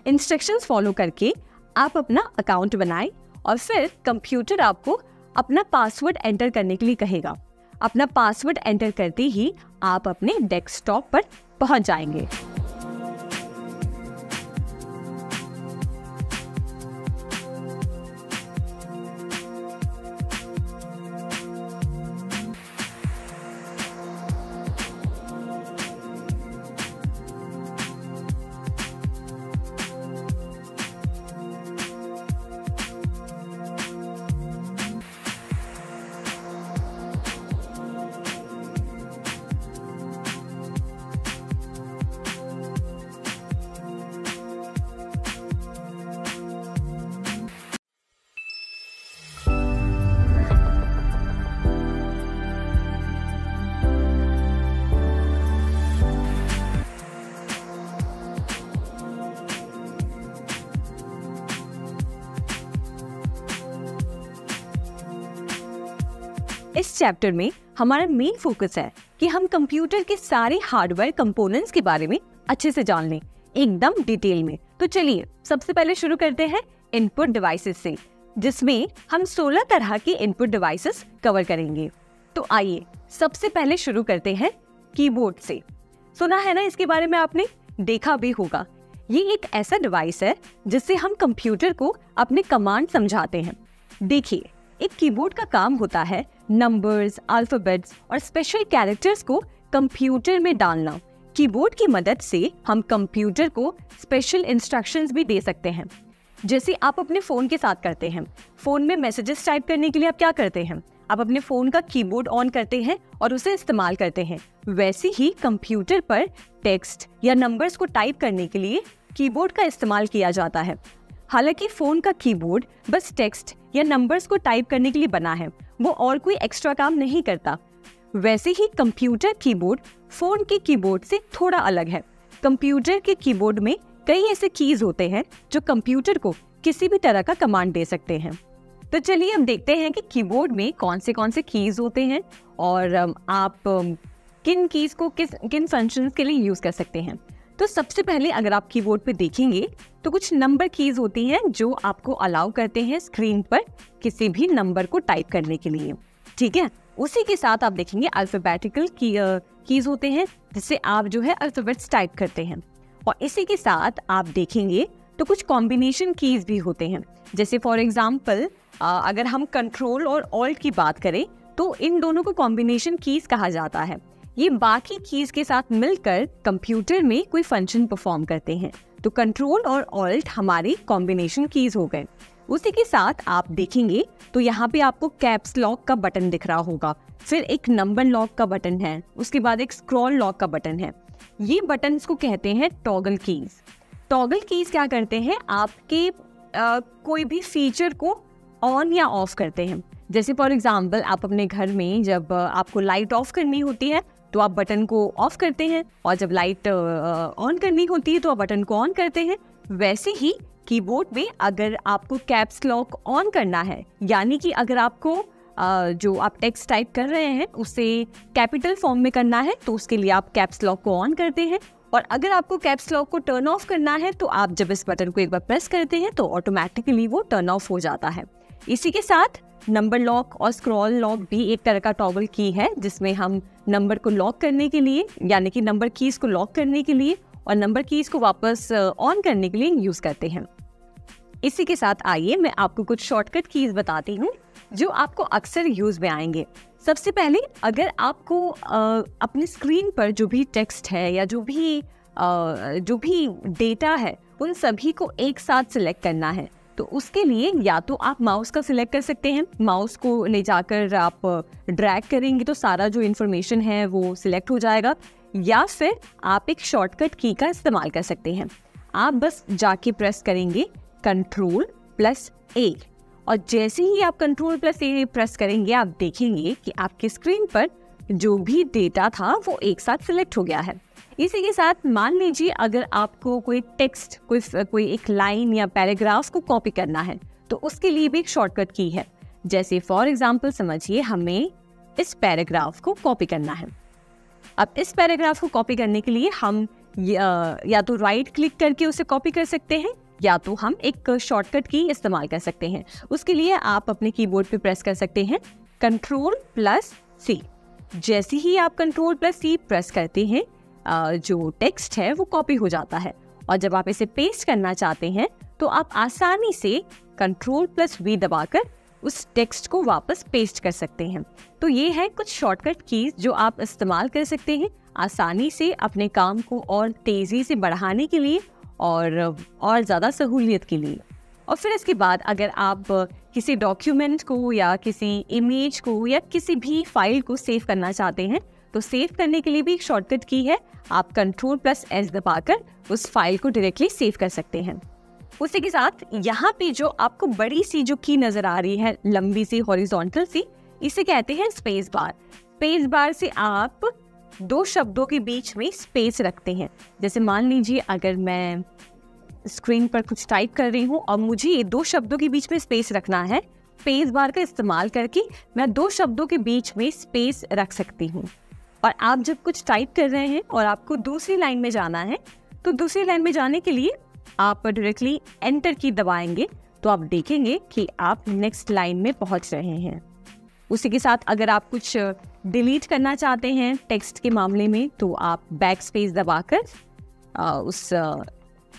इंस्ट्रक्शंस फॉलो करके आप अपना अकाउंट बनाएं और फिर कंप्यूटर आपको अपना पासवर्ड एंटर करने के लिए कहेगा। अपना पासवर्ड एंटर करते ही आप अपने डेस्कटॉप पर पहुंच जाएंगे। इस चैप्टर में हमारा मेन फोकस है कि हम कंप्यूटर के सारे हार्डवेयर कंपोनेंट्स के बारे में अच्छे से जान लें, एकदम डिटेल में। तो चलिए सबसे पहले शुरू करते हैं इनपुट डिवाइसेस से, जिसमें हम 16 तरह के इनपुट डिवाइसेस कवर करेंगे। तो आइए सबसे पहले शुरू करते हैं कीबोर्ड से। सुना है ना इसके बारे में आपने, देखा भी होगा। ये एक ऐसा डिवाइस है जिससे हम कंप्यूटर को अपने कमांड समझाते हैं। देखिए, एक कीबोर्ड का काम होता है नंबर्स, अल्फाबेट्स और स्पेशल कैरेक्टर्स को कंप्यूटर में डालना। कीबोर्ड की मदद से हम कंप्यूटर को स्पेशल इंस्ट्रक्शंस भी दे सकते हैं, जैसे आप अपने फोन के साथ करते हैं। फोन में मैसेजेस टाइप करने के लिए आप क्या करते हैं, आप अपने फोन का कीबोर्ड ऑन करते हैं और उसे इस्तेमाल करते हैं। वैसे ही कंप्यूटर पर टेक्स्ट या नंबर्स को टाइप करने के लिए कीबोर्ड का इस्तेमाल किया जाता है। हालांकि फोन का कीबोर्ड बस टेक्स्ट या नंबर्स को टाइप करने के लिए बना है, वो और कोई एक्स्ट्रा काम नहीं करता। वैसे ही कंप्यूटर कीबोर्ड फोन के कीबोर्ड से थोड़ा अलग है। कंप्यूटर के कीबोर्ड में कई ऐसे कीज होते हैं जो कंप्यूटर को किसी भी तरह का कमांड दे सकते हैं। तो चलिए अब देखते हैं कि कीबोर्ड में कौन से कीज होते हैं और आप किन कीज को किन फंक्शंस के लिए यूज कर सकते हैं। तो सबसे पहले अगर आप कीबोर्ड पे देखेंगे तो कुछ नंबर कीज होती हैं जो आपको अलाउ करते हैं स्क्रीन पर किसी भी नंबर को टाइप करने के लिए, ठीक है। उसी के साथ आप देखेंगे अल्फाबेटिकल कीज होते हैं जिससे आप जो है अल्फाबेट्स टाइप करते हैं। और इसी के साथ आप देखेंगे तो कुछ कॉम्बिनेशन कीज भी होते हैं। जैसे फॉर एग्जांपल अगर हम कंट्रोल और ऑल्ट की बात करें तो इन दोनों को कॉम्बिनेशन कीज कहा जाता है। ये बाकी कीज के साथ मिलकर कंप्यूटर में कोई फंक्शन परफॉर्म करते हैं। तो कंट्रोल और ऑल्ट हमारे कॉम्बिनेशन कीज हो गए। उसी के साथ आप देखेंगे तो यहाँ पे आपको कैप्स लॉक का बटन दिख रहा होगा, फिर एक नंबर लॉक का बटन है, उसके बाद एक स्क्रॉल लॉक का बटन है। ये बटन्स को कहते हैं टॉगल कीज। टॉगल कीज क्या करते हैं, आपके कोई भी फीचर को ऑन या ऑफ करते हैं। जैसे फॉर एग्जांपल आप अपने घर में जब आपको लाइट ऑफ करनी होती है तो आप बटन को ऑफ करते हैं, और जब लाइट ऑन करनी होती है तो आप बटन को ऑन करते हैं। वैसे ही कीबोर्ड में अगर आपको कैप्स लॉक ऑन करना है, यानी कि अगर आपको जो आप टेक्स्ट टाइप कर रहे हैं उसे कैपिटल फॉर्म में करना है तो उसके लिए आप कैप्स लॉक को ऑन करते हैं, और अगर आपको कैप्स लॉक को टर्न ऑफ करना है तो आप जब इस बटन को एक बार प्रेस करते हैं तो ऑटोमेटिकली वो टर्न ऑफ हो जाता है। इसी के साथ नंबर लॉक और स्क्रॉल लॉक भी एक तरह का टॉगल की है, जिसमें हम नंबर को लॉक करने के लिए, यानी कि नंबर कीज को लॉक करने के लिए और नंबर कीज को वापस ऑन करने के लिए यूज करते हैं। इसी के साथ आइए मैं आपको कुछ शॉर्टकट कीज बताती हूँ जो आपको अक्सर यूज में आएंगे। सबसे पहले अगर आपको अपने स्क्रीन पर जो भी टेक्स्ट है या जो भी डेटा है उन सभी को एक साथ सिलेक्ट करना है, तो उसके लिए या तो आप माउस का सिलेक्ट कर सकते हैं, माउस को ले जाकर आप ड्रैग करेंगे तो सारा जो इन्फॉर्मेशन है वो सिलेक्ट हो जाएगा, या फिर आप एक शॉर्टकट की का इस्तेमाल कर सकते हैं। आप बस जाके प्रेस करेंगे Ctrl+A, और जैसे ही आप Ctrl+A प्रेस करेंगे आप देखेंगे कि आपके स्क्रीन पर जो भी डेटा था वो एक साथ सिलेक्ट हो गया है। इसी के साथ मान लीजिए अगर आपको कोई टेक्स्ट, कोई एक लाइन या पैराग्राफ को कॉपी करना है तो उसके लिए भी एक शॉर्टकट की है। जैसे फॉर एग्जांपल समझिए हमें इस पैराग्राफ को कॉपी करना है। अब इस पैराग्राफ को कॉपी करने के लिए हम या तो राइट क्लिक करके उसे कॉपी कर सकते हैं, या तो हम एक शॉर्टकट की इस्तेमाल कर सकते हैं। उसके लिए आप अपने कीबोर्ड पे प्रेस कर सकते हैं Ctrl+C। जैसे ही आप Ctrl+C प्रेस करते हैं जो टेक्स्ट है वो कॉपी हो जाता है, और जब आप इसे पेस्ट करना चाहते हैं तो आप आसानी से Ctrl+V दबाकर उस टेक्स्ट को वापस पेस्ट कर सकते हैं। तो ये है कुछ शॉर्टकट कीज जो आप इस्तेमाल कर सकते हैं आसानी से अपने काम को और तेज़ी से बढ़ाने के लिए और ज़्यादा सहूलियत के लिए। और फिर इसके बाद अगर आप किसी डॉक्यूमेंट को या किसी इमेज को या किसी भी फाइल को सेव करना चाहते हैं तो सेव करने के लिए भी एक शॉर्टकट की है। आप Ctrl+S दबाकर उस फाइल को डायरेक्टली सेव कर सकते हैं। उसी के साथ यहाँ पे जो आपको बड़ी सी जो की नजर आ रही है, लंबी सी हॉरिजॉन्टल सी, इसे कहते हैं स्पेस बार। स्पेस बार से आप दो शब्दों के बीच में स्पेस रखते हैं। जैसे मान लीजिए अगर मैं स्क्रीन पर कुछ टाइप कर रही हूँ और मुझे ये दो शब्दों के बीच में स्पेस रखना है, स्पेस बार का इस्तेमाल करके मैं दो शब्दों के बीच में स्पेस रख सकती हूँ। और आप जब कुछ टाइप कर रहे हैं और आपको दूसरी लाइन में जाना है तो दूसरी लाइन में जाने के लिए आप डायरेक्टली एंटर की दबाएंगे तो आप देखेंगे कि आप नेक्स्ट लाइन में पहुंच रहे हैं। उसी के साथ अगर आप कुछ डिलीट करना चाहते हैं टेक्स्ट के मामले में तो आप बैक स्पेस दबाकर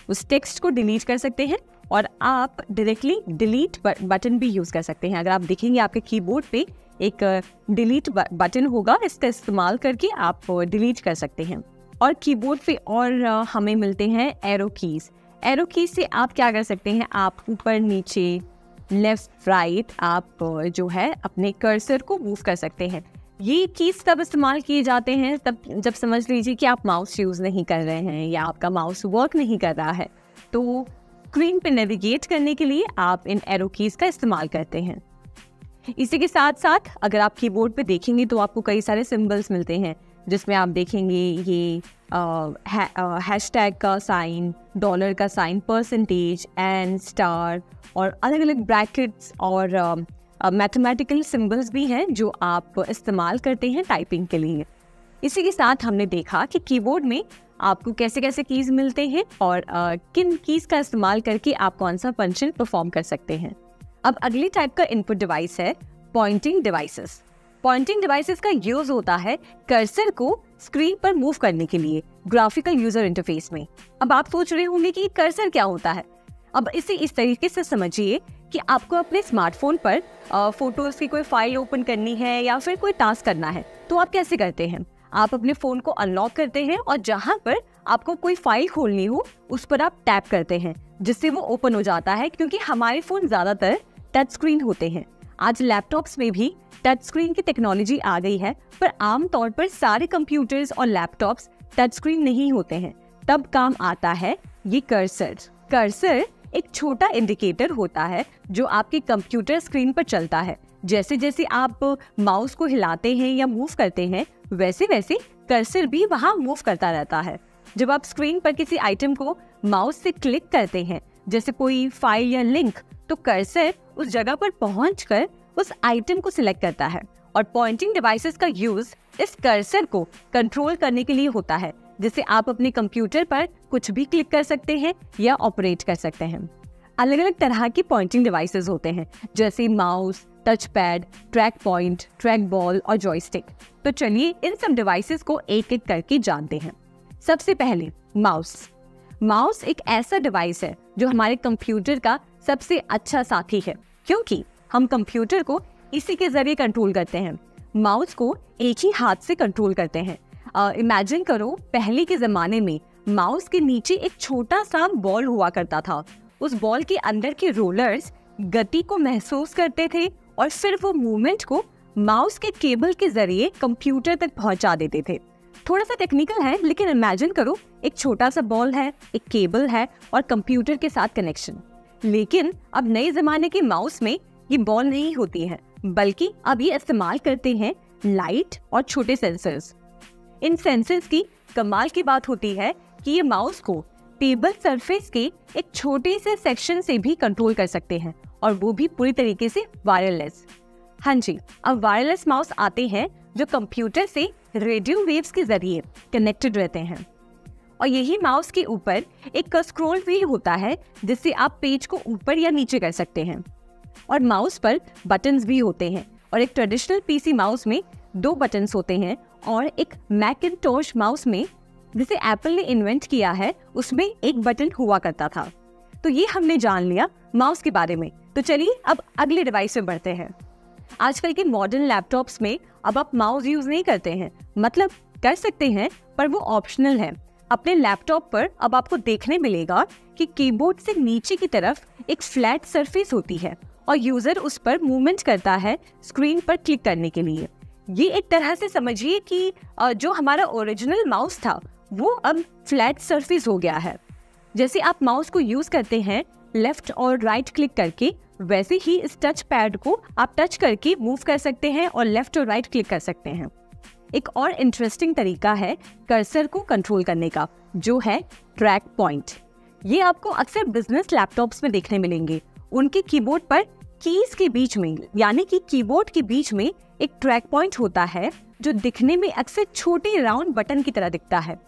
उस टेक्स्ट को डिलीट कर सकते हैं, और आप डायरेक्टली डिलीट बटन भी यूज़ कर सकते हैं। अगर आप देखेंगे आपके कीबोर्ड पे एक डिलीट बटन होगा, इसका इस्तेमाल करके आप डिलीट कर सकते हैं। और कीबोर्ड पे और हमें मिलते हैं एरो कीज़। एरो कीज से आप क्या कर सकते हैं, आप ऊपर नीचे लेफ्ट राइट आप जो है अपने कर्सर को मूव कर सकते हैं। ये कीज तब इस्तेमाल किए जाते हैं तब जब समझ लीजिए कि आप माउस यूज़ नहीं कर रहे हैं या आपका माउस वर्क नहीं कर रहा है, तो स्क्रीन पे नेविगेट करने के लिए आप इन एरो कीज का इस्तेमाल करते हैं। इसी के साथ साथ अगर आप कीबोर्ड पे देखेंगे तो आपको कई सारे सिंबल्स मिलते हैं, जिसमें आप देखेंगे ये हैशटैग का साइन, डॉलर का साइन, परसेंटेज एंड स्टार, और अलग अलग ब्रैकेट्स और मैथमेटिकल सिंबल्स भी हैं जो आप इस्तेमाल करते हैं टाइपिंग के लिए। इसी के साथ हमने देखा कि कीबोर्ड में आपको कैसे कैसे कीज मिलते हैं और किन कीज का इस्तेमाल करके आप कौन सा फंक्शन परफॉर्म कर सकते हैं। अब अगली टाइप का इनपुट डिवाइस है पॉइंटिंग डिवाइसेस। पॉइंटिंग डिवाइसेस का यूज होता है कर्सर को स्क्रीन पर मूव करने के लिए ग्राफिकल यूजर इंटरफेस में। अब आप सोच रहे होंगे कि कर्सर क्या होता है। अब इसे इस तरीके से समझिए कि आपको अपने स्मार्टफोन पर फोटोज की कोई फाइल ओपन करनी है या फिर कोई टास्क करना है, तो आप कैसे करते हैं? आप अपने फोन को अनलॉक करते हैं और जहां पर आपको कोई फाइल खोलनी हो उस पर आप टैप करते हैं, जिससे वो ओपन हो जाता है, क्योंकि हमारे फोन ज्यादातर टच स्क्रीन होते हैं। आज लैपटॉप्स में भी टच स्क्रीन की टेक्नोलॉजी आ गई है, पर आमतौर पर सारे कंप्यूटर्स और लैपटॉप्स टच स्क्रीन नहीं होते हैं। तब काम आता है ये कर्सर। कर्सर एक छोटा इंडिकेटर होता है जो आपके कंप्यूटर स्क्रीन पर चलता है। जैसे जैसे आप माउस को हिलाते हैं या मूव करते हैं, वैसे वैसे कर्सर भी वहाँ मूव करता रहता है। जब आप स्क्रीन पर किसी आइटम को माउस से क्लिक करते हैं, जैसे कोई फाइल या लिंक, तो कर्सर उस जगह पर पहुंचकर उस आइटम को सिलेक्ट करता है। और पॉइंटिंग डिवाइसेस का यूज इस कर्सर को कंट्रोल करने के लिए होता है, जिससे आप अपने कंप्यूटर पर कुछ भी क्लिक कर सकते हैं या ऑपरेट कर सकते हैं। अलग अलग तरह की पॉइंटिंग डिवाइसेस होते हैं, जैसे mouse, touch pad, track point, track ball और जॉयस्टिक। तो चलिए इन सब डिवाइसेस को एक एक करके जानते हैं। सबसे पहले माउस। माउस एक ऐसा डिवाइस है जो हमारे कंप्यूटर का सबसे अच्छा साथी है, क्योंकि हम कंप्यूटर को इसी के जरिए कंट्रोल करते हैं। माउस को एक ही हाथ से कंट्रोल करते हैं। इमेजिन करो, पहले के जमाने में माउस के नीचे एक छोटा सा बॉल हुआ करता था। उस बॉल के अंदर के रोलर्स गति को महसूस करते थे और फिर वो मूवमेंट को माउस के केबल के जरिए कंप्यूटर तक पहुंचा देते थे। थोड़ा सा टेक्निकल है, लेकिन इमेजिन करो, एक छोटा सा बॉल है, एक केबल है और कंप्यूटर के साथ कनेक्शन। लेकिन अब नए जमाने के माउस में ये बॉल नहीं होती है, बल्कि अब ये इस्तेमाल करते हैं लाइट और छोटे सेंसर्स। इन सेंसर्स की कमाल की बात होती है कि ये माउस को टेबल सरफेस के एक छोटे से सेक्शन से भी कंट्रोल कर सकते हैं, और वो भी पूरी तरीके से वायरलेस। हाँ जी, अब वायरलेस माउस आते हैं जो कंप्यूटर से रेडियो वेव्स के जरिए कनेक्टेड रहते हैं। और यही माउस के ऊपर एक स्क्रॉल व्हील होता है, जिससे आप पेज को ऊपर या नीचे कर सकते हैं। और माउस पर बटन्स भी होते हैं, और एक ट्रेडिशनल पीसी माउस में 2 बटन्स होते हैं, और एक मैकिन्टोश माउस में, जिसे एप्पल ने इन्वेंट किया है, उसमें एक बटन हुआ करता था। तो ये हमने जान लिया माउस के बारे में। तो चलिए अब अगले डिवाइस में बढ़ते हैं। आजकल के मॉडर्न लैपटॉप्स में अब आप माउस यूज नहीं करते हैं, मतलब कर सकते हैं, पर वो ऑप्शनल है। अपने लैपटॉप पर अब आपको देखने मिलेगा कि कीबोर्ड से नीचे की तरफ एक फ्लैट सरफेस होती है और यूजर उस पर मूवमेंट करता है स्क्रीन पर क्लिक करने के लिए। ये एक तरह से समझिए कि जो हमारा ओरिजिनल माउस था वो अब फ्लैट सरफेस हो गया है। जैसे आप माउस को यूज करते हैं लेफ्ट और राइट क्लिक करके, वैसे ही इस टच पैड को आप टच करके मूव कर सकते हैं और लेफ्ट और राइट क्लिक कर सकते हैं। एक और इंटरेस्टिंग तरीका है कर्सर को कंट्रोल करने का, जो है ट्रैक पॉइंट। ये आपको अक्सर बिजनेस लैपटॉप्स में देखने मिलेंगे। उनके कीबोर्ड पर कीज के बीच में, यानी कि कीबोर्ड के बीच में एक ट्रैक पॉइंट होता है, जो दिखने में अक्सर छोटे राउंड बटन की तरह दिखता है।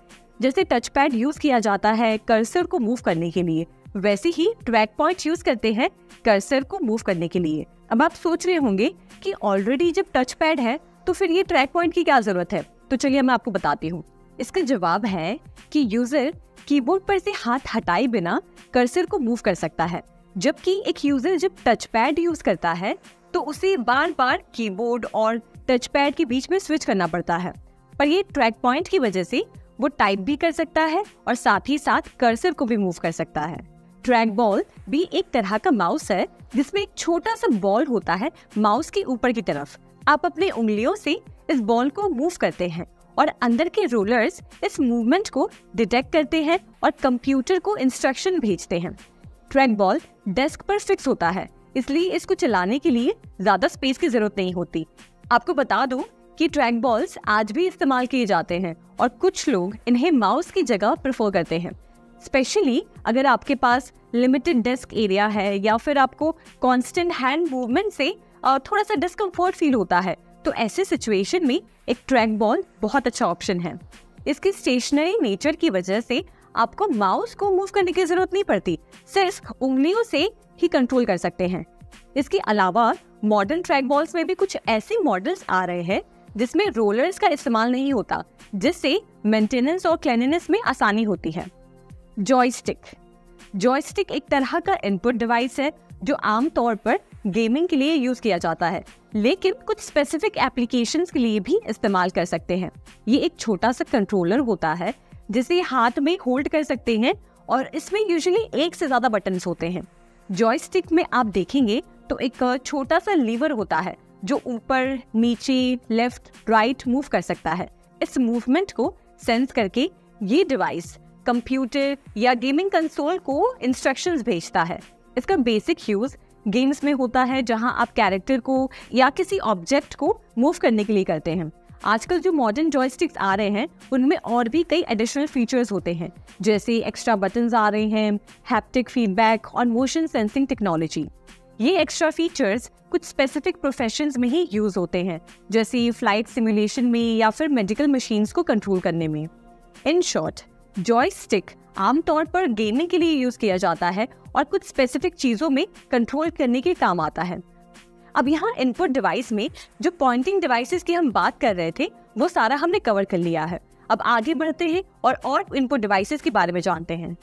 जैसे टच पैड यूज किया जाता है कर्सर को मूव करने के लिए, वैसे ही ट्रैक पॉइंट यूज करते हैं कर्सर को मूव करने के लिए। अब आप सोच रहे होंगे कि ऑलरेडी जब टच पैड है तो फिर ये ट्रैक पॉइंट की क्या जरूरत है? तो चलिए मैं आपको बताती हूँ। इसका जवाब है कि यूजर कीबोर्ड पर से हाथ हटाए बिना कर्सर को मूव कर सकता है, जबकि एक यूजर जब टच पैड यूज करता है तो उसे बार बार कीबोर्ड और टच पैड के बीच में स्विच करना पड़ता है। पर ये ट्रैक पॉइंट की वजह से वो टाइप भी कर सकता है और साथ ही साथ कर्सर को भी मूव कर सकता है। ट्रैक बॉल भी एक तरह का माउस है, जिसमें एक छोटा सा बॉल होता है माउस के ऊपर की तरफ। आप अपने उंगलियों से इस बॉल को मूव करते हैं और अंदर के रोलर्स इस मूवमेंट को डिटेक्ट करते हैं और कंप्यूटर को इंस्ट्रक्शन भेजते हैं। ट्रैक बॉल डेस्क पर फिक्स होता है, इसलिए इसको चलाने के लिए ज्यादा स्पेस की जरूरत नहीं होती। आपको बता दूं कि ट्रैक बॉल्स आज भी इस्तेमाल किए जाते हैं और कुछ लोग इन्हें माउस की जगह प्रेफर करते हैं, स्पेशली अगर आपके पास लिमिटेड डेस्क एरिया है या फिर आपको कांस्टेंट हैंड मूवमेंट से थोड़ा सा डिस्कम्फर्ट फील होता है। तो ऐसे सिचुएशन में एक ट्रैक बॉल बहुत अच्छा ऑप्शन है। इसकी स्टेशनरी नेचर की वजह से आपको माउस को मूव करने की जरूरत नहीं पड़ती, सिर्फ उंगलियों से ही कंट्रोल कर सकते हैं। इसके अलावा मॉडर्न ट्रैक बॉल्स में भी कुछ ऐसे मॉडल्स आ रहे हैं जिसमें रोलर्स का इस्तेमाल नहीं होता, जिससे मेंटेनेंस और क्लीननेस में आसानी होती है। जॉयस्टिक। जॉयस्टिक एक तरह का इनपुट डिवाइस है जो आमतौर पर गेमिंग के लिए यूज किया जाता है, लेकिन कुछ स्पेसिफिक एप्लीकेशंस के लिए भी इस्तेमाल कर सकते हैं। ये एक छोटा सा कंट्रोलर होता है जिसे हाथ में होल्ड कर सकते हैं और इसमें यूजुअली एक से ज्यादा बटन्स होते हैं। जॉयस्टिक में आप देखेंगे तो एक छोटा सा लीवर होता है जो ऊपर, नीचे, लेफ्ट, राइट मूव कर सकता है। इस मूवमेंट को सेंस करके ये डिवाइस कंप्यूटर या गेमिंग कंसोल को इंस्ट्रक्शंस भेजता है। इसका बेसिक यूज गेम्स में होता है जहां आप कैरेक्टर को या किसी ऑब्जेक्ट को मूव करने के लिए करते हैं। आजकल जो मॉडर्न जॉयस्टिक्स आ रहे हैं उनमें और भी कई एडिशनल फीचर्स होते हैं, जैसे एक्स्ट्रा बटन्स आ रहे हैं, हैप्टिक फीडबैक और मोशन सेंसिंग टेक्नोलॉजी। ये एक्स्ट्रा फीचर्स कुछ स्पेसिफिक प्रोफेशंस में ही यूज होते हैं, जैसे फ्लाइट सिमुलेशन में या फिर मेडिकल मशीन्स को कंट्रोल करने में। इन शॉर्ट, जॉयस्टिक आमतौर पर गेमिंग के लिए यूज किया जाता है और कुछ स्पेसिफिक चीजों में कंट्रोल करने के काम आता है। अब यहाँ इनपुट डिवाइस में जो पॉइंटिंग डिवाइसेस की हम बात कर रहे थे वो सारा हमने कवर कर लिया है। अब आगे बढ़ते हैं और इनपुट डिवाइसेस के बारे में जानते हैं।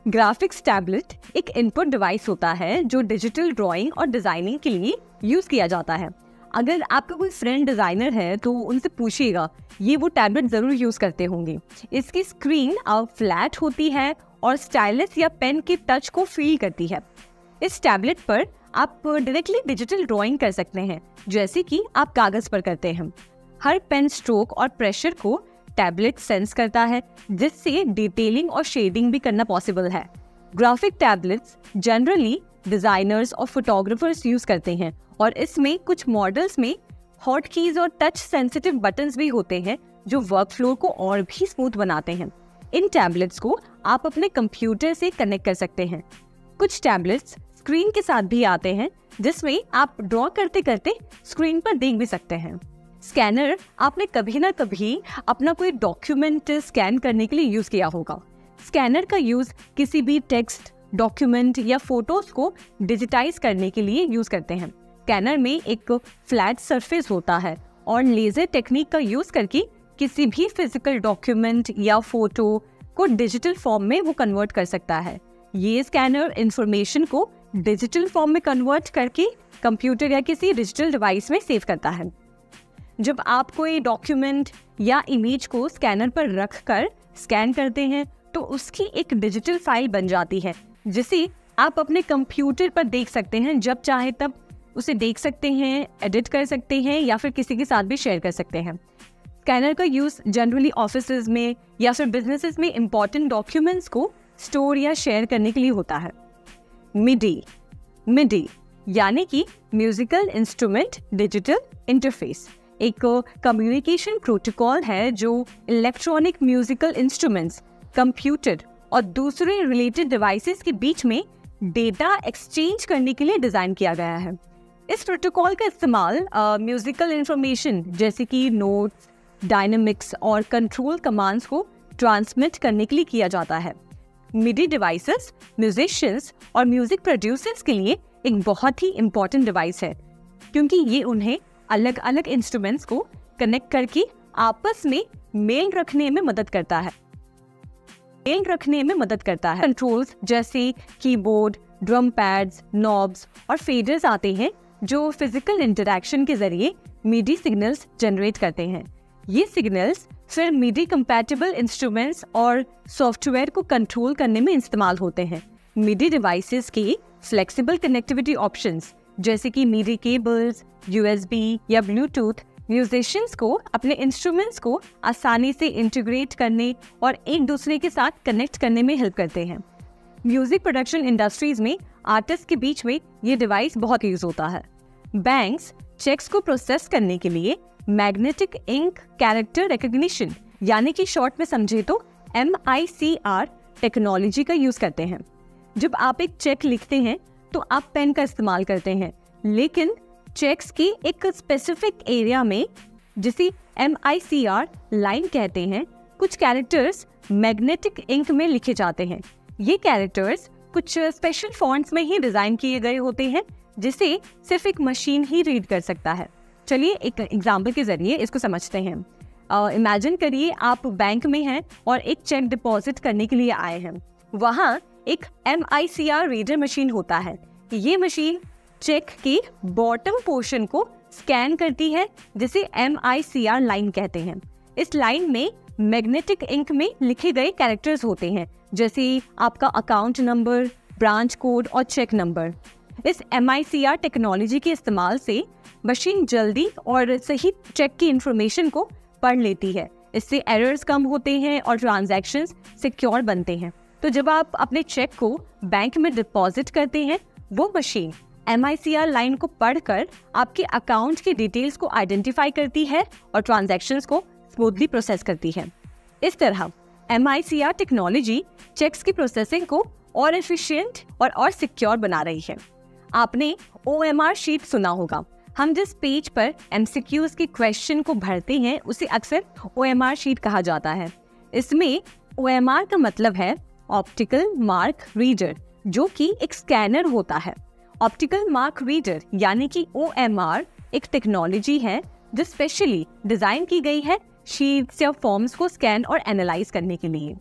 ग्राफिक्स टैबलेट एक इनपुट डिवाइस होता है जो डिजिटल ड्राइंग और डिजाइनिंग के लिए यूज किया जाता है। अगर आपका कोई फ्रेंड डिजाइनर है तो उनसे पूछिएगा, ये वो टैबलेट जरूर यूज करते होंगे। इसकी स्क्रीन फ्लैट होती है और स्टाइलस या पेन के टच को फील करती है। इस टैबलेट पर आप डायरेक्टली डिजिटल ड्राइंग कर सकते हैं, जैसे कि आप कागज पर करते हैं। हर पेन स्ट्रोक और प्रेशर को टैबलेट सेंस करता है, जिससे डिटेलिंग और शेडिंग भी करना पॉसिबल है। ग्राफिक टैबलेट्स जनरली डिजाइनर्स और फोटोग्राफर्स यूज करते हैं और इसमें कुछ मॉडल्स में हॉट कीज और टच सेंसिटिव बटन्स भी होते हैं जो वर्क फ्लो को और भी स्मूथ बनाते हैं। इन टैबलेट्स को आप अपने कंप्यूटर से कनेक्ट कर सकते हैं। कुछ टैबलेट्स स्क्रीन के साथ भी आते हैं जिसमें आप ड्रॉ करते करते स्क्रीन पर देख भी सकते हैं। स्कैनर आपने कभी ना कभी अपना कोई डॉक्यूमेंट स्कैन करने के लिए यूज किया होगा। स्कैनर का यूज किसी भी टेक्स्ट, डॉक्यूमेंट या फोटोज को डिजिटाइज करने के लिए यूज करते हैं। स्कैनर में एक फ्लैट सरफेस होता है और लेजर टेक्निक का यूज करके किसी भी फिजिकल डॉक्यूमेंट या फोटो को डिजिटल फॉर्म में वो कन्वर्ट कर सकता है। ये स्कैनर इंफॉर्मेशन को डिजिटल फॉर्म में कन्वर्ट करके कंप्यूटर या किसी डिजिटल डिवाइस में सेव करता है। जब आप कोई डॉक्यूमेंट या इमेज को स्कैनर पर रख कर स्कैन करते हैं तो उसकी एक डिजिटल फाइल बन जाती है, जिसे आप अपने कंप्यूटर पर देख सकते हैं। जब चाहे तब उसे देख सकते हैं, एडिट कर सकते हैं या फिर किसी के साथ भी शेयर कर सकते हैं। स्कैनर का यूज जनरली ऑफिसेज में या फिर बिजनेसेस में इंपॉर्टेंट डॉक्यूमेंट्स को स्टोर या शेयर करने के लिए होता है। मिडी यानी कि म्यूजिकल इंस्ट्रूमेंट डिजिटल इंटरफेस एक कम्युनिकेशन प्रोटोकॉल है जो इलेक्ट्रॉनिक म्यूजिकल इंस्ट्रूमेंट्स, कंप्यूटर और दूसरे रिलेटेड डिवाइसेस के बीच में डेटा एक्सचेंज करने के लिए डिजाइन किया गया है। इस प्रोटोकॉल का इस्तेमाल म्यूजिकल इंफॉर्मेशन जैसे कि नोट्स, डायनामिक्स और कंट्रोल कमांड्स को ट्रांसमिट करने के लिए किया जाता है। मिडी डिवाइसेस म्यूजिशियंस और म्यूजिक प्रोड्यूसर्स के लिए एक बहुत ही इम्पोर्टेंट डिवाइस है, क्योंकि ये उन्हें अलग अलग इंस्ट्रूमेंट्स को कनेक्ट करके आपस में मेल रखने में मदद करता है। कंट्रोल्स जैसे कीबोर्ड, ड्रम पैड्स, नॉब्स और फेडर्स आते हैं जो फिजिकल इंटरैक्शन के जरिए मिडी सिग्नल्स जनरेट करते हैं। ये सिग्नल्स फिर मिडी कंपैटिबल इंस्ट्रूमेंट्स और सॉफ्टवेयर को कंट्रोल करने में इस्तेमाल होते हैं। मिडी डिवाइसेस के फ्लेक्सिबल कनेक्टिविटी ऑप्शंस जैसे कि मिडी केबल्स, यूएसबी या ब्लूटूथ म्यूजिशियंस को अपने इंस्ट्रूमेंट्स को आसानी से इंटीग्रेट करने और एक दूसरे के साथ कनेक्ट करने में हेल्प करते हैं। म्यूजिक प्रोडक्शन इंडस्ट्रीज में आर्टिस्ट के बीच में ये डिवाइस बहुत यूज होता है। बैंक्स चेक्स को प्रोसेस करने के लिए मैग्नेटिक इंक कैरेक्टर रिकॉग्निशन यानी कि शॉर्ट में समझे तो MICR टेक्नोलॉजी का यूज करते हैं। जब आप एक चेक लिखते हैं तो आप पेन का इस्तेमाल करते हैं, लेकिन चेक्स की एक स्पेसिफिक एरिया में जिसे MICR लाइन कहते हैं, कुछ कैरेक्टर्स मैग्नेटिक इंक में लिखे जाते हैं। ये कैरेक्टर्स कुछ स्पेशल फॉन्ट्स में ही डिजाइन किए गए होते हैं जिसे सिर्फ एक मशीन ही रीड कर सकता है। चलिए एक एग्जाम्पल के जरिए इसको समझते हैं। इमेजिन करिए आप बैंक में हैं और एक चेक डिपॉजिट करने के लिए आए हैं। वहाँ एक MICR रीडर मशीन होता है। ये मशीन चेक के बॉटम पोर्शन को स्कैन करती है, जिसे MICR लाइन कहते हैं। इस लाइन में मैग्नेटिक इंक में लिखे गए कैरेक्टर्स होते हैं, जैसे आपका अकाउंट नंबर, ब्रांच कोड और चेक नंबर। इस MICR टेक्नोलॉजी के इस्तेमाल से मशीन जल्दी और सही चेक की इंफॉर्मेशन को पढ़ लेती है। इससे एरर्स कम होते हैं और ट्रांजैक्शंस सिक्योर बनते हैं। तो जब आप अपने चेक को बैंक में डिपॉजिट करते हैं, वो मशीन MICR लाइन को पढ़कर आपके अकाउंट की डिटेल्स को आइडेंटिफाई करती है और ट्रांजैक्शंस को स्मूथली प्रोसेस करती है। इस तरह MICR टेक्नोलॉजी चेक्स की प्रोसेसिंग को और एफिशिएंट और सिक्योर बना रही है। आपने OMR शीट सुना होगा। हम जिस पेज पर MCQs के क्वेश्चन को भरते हैं उसे अक्सर OMR शीट कहा जाता है। इसमें OMR का मतलब है ऑप्टिकल मार्क रीडर, जो कि एक स्कैनर होता है। ऑप्टिकल मार्क रीडर यानी कि OMR एक टेक्नोलॉजी है जो स्पेशली डिजाइन की गई है शीट्स या फॉर्म्स को स्कैन और एनालाइज करने के लिए।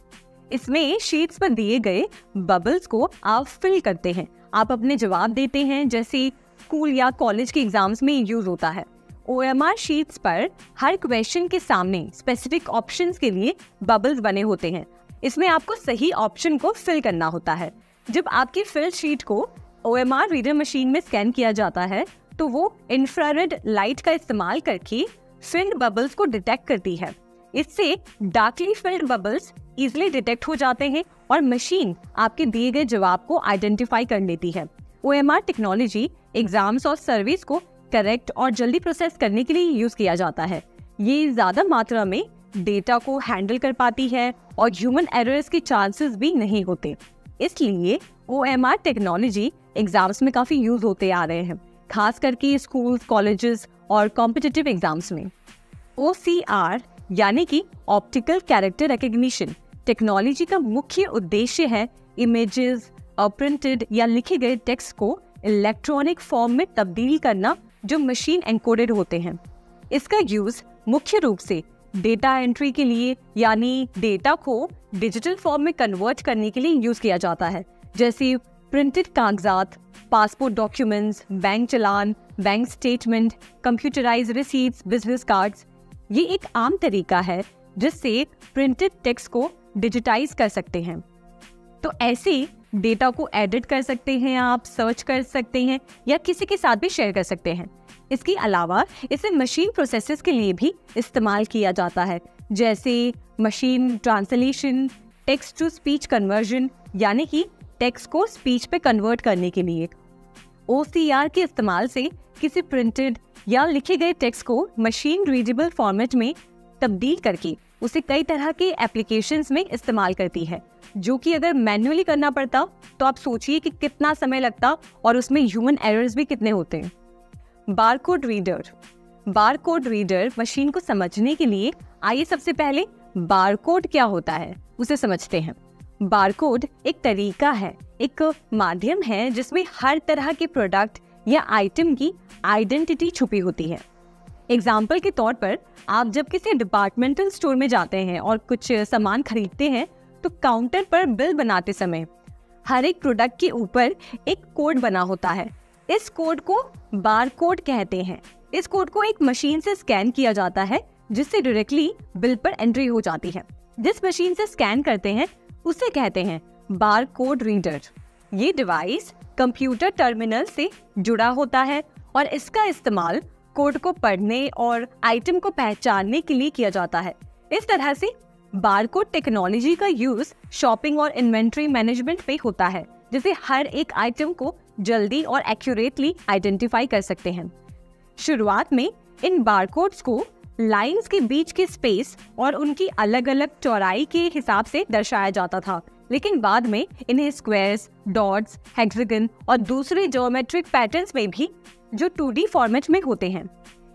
इसमें शीट्स पर दिए गए बबल्स को आप फिल करते हैं। आप अपने जवाब देते हैं, जैसे स्कूल या कॉलेज के एग्जाम्स में यूज होता है। OMR शीट्स पर हर क्वेश्चन के सामने स्पेसिफिक ऑप्शंस के लिए बबल्स बने होते हैं। इसमें आपको सही ऑप्शन को फिल करना होता है। जब आपकी फिल शीट को OMR रीडर मशीन में स्कैन किया जाता है, तो वो इंफ्रारेड लाइट का इस्तेमाल करके फिल्ड बबल्स को डिटेक्ट करती है। इससे darkly field bubbles easily detect हो जाते हैं और मशीन आपके दिए गए जवाब को आइडेंटिफाई कर लेती है। OMR टेक्नोलॉजी एग्जाम्स और सर्विस को करेक्ट और जल्दी प्रोसेस करने के लिए यूज किया जाता है। ये ज्यादा मात्रा में डेटा को हैंडल कर पाती है और ह्यूमन एरर्स के चांसेस भी नहीं होते। इसलिए OMR टेक्नोलॉजी एग्जाम्स में काफी यूज होते आ रहे हैं, खास करके स्कूल्स, कॉलेजेस और कॉम्पिटिटिव एग्जाम्स में। OCR यानी कि ऑप्टिकल कैरेक्टर रिकग्निशन टेक्नोलॉजी का मुख्य उद्देश्य है इमेजेस और प्रिंटेड या लिखे गए टेक्स्ट को इलेक्ट्रॉनिक फॉर्म में तब्दील करना, जो मशीन एनकोडेड होते हैं। इसका यूज मुख्य रूप से डेटा एंट्री के लिए, यानी डेटा को डिजिटल फॉर्म में कन्वर्ट करने के लिए यूज किया जाता है, जैसे प्रिंटेड कागजात, passport documents, bank challan, bank statement, computerised receipts, business cards. ये एक आम तरीका है जिससे प्रिंटेड टेक्स्ट को डिजिटाइज कर सकते हैं। तो ऐसे डेटा को एडिट कर सकते हैं, आप सर्च कर सकते हैं या किसी के साथ भी शेयर कर सकते हैं। इसके अलावा इसे मशीन प्रोसेसेस के लिए भी इस्तेमाल किया जाता है, जैसे machine translation, text to speech conversion, यानी कि टेक्स्ट को स्पीच पे कन्वर्ट करने के लिए। OCR के इस्तेमाल से किसी प्रिंटेड या लिखे गए टेक्स्ट को मशीन रीडेबल फॉर्मेट में तब्दील करके उसे कई तरह के एप्लीकेशंस में इस्तेमाल करती है, जो कि अगर मैन्युअली करना पड़ता तो आप सोचिए कि कितना समय लगता और उसमें ह्यूमन एरर्स भी कितने होते हैं। Barcode reader. Barcode reader machine को समझने के लिए आइए सबसे पहले बारकोड क्या होता है उसे समझते हैं। बारकोड एक तरीका है, एक माध्यम है जिसमें हर तरह के प्रोडक्ट या आइटम की आइडेंटिटी छुपी होती है। एग्जाम्पल के तौर पर आप जब किसी डिपार्टमेंटल स्टोर में जाते हैं और कुछ सामान खरीदते हैं, तो काउंटर पर बिल बनाते समय हर एक प्रोडक्ट के ऊपर एक कोड बना होता है। इस कोड को बारकोड कहते हैं। इस कोड को एक मशीन से स्कैन किया जाता है, जिससे डायरेक्टली बिल पर एंट्री हो जाती है। जिस मशीन से स्कैन करते हैं उसे कहते हैं बारकोड रीडर। ये डिवाइस कंप्यूटर टर्मिनल से जुड़ा होता है और इसका इस्तेमाल कोड को पढ़ने और आइटम को पहचानने के लिए किया जाता है। इस तरह से बारकोड टेक्नोलॉजी का यूज शॉपिंग और इन्वेंट्री मैनेजमेंट पे होता है, जिससे हर एक आइटम को जल्दी और एक्यूरेटली आइडेंटिफाई कर सकते हैं। शुरुआत में इन बारकोड्स को लाइंस के बीच के स्पेस और उनकी अलग अलग चौड़ाई के हिसाब से दर्शाया जाता था, लेकिन बाद में इन्हें स्क्वायर्स, डॉट्स, हेक्सागन और दूसरे ज्योमेट्रिक पैटर्न्स में भी जो 2D फॉर्मेट में होते हैं।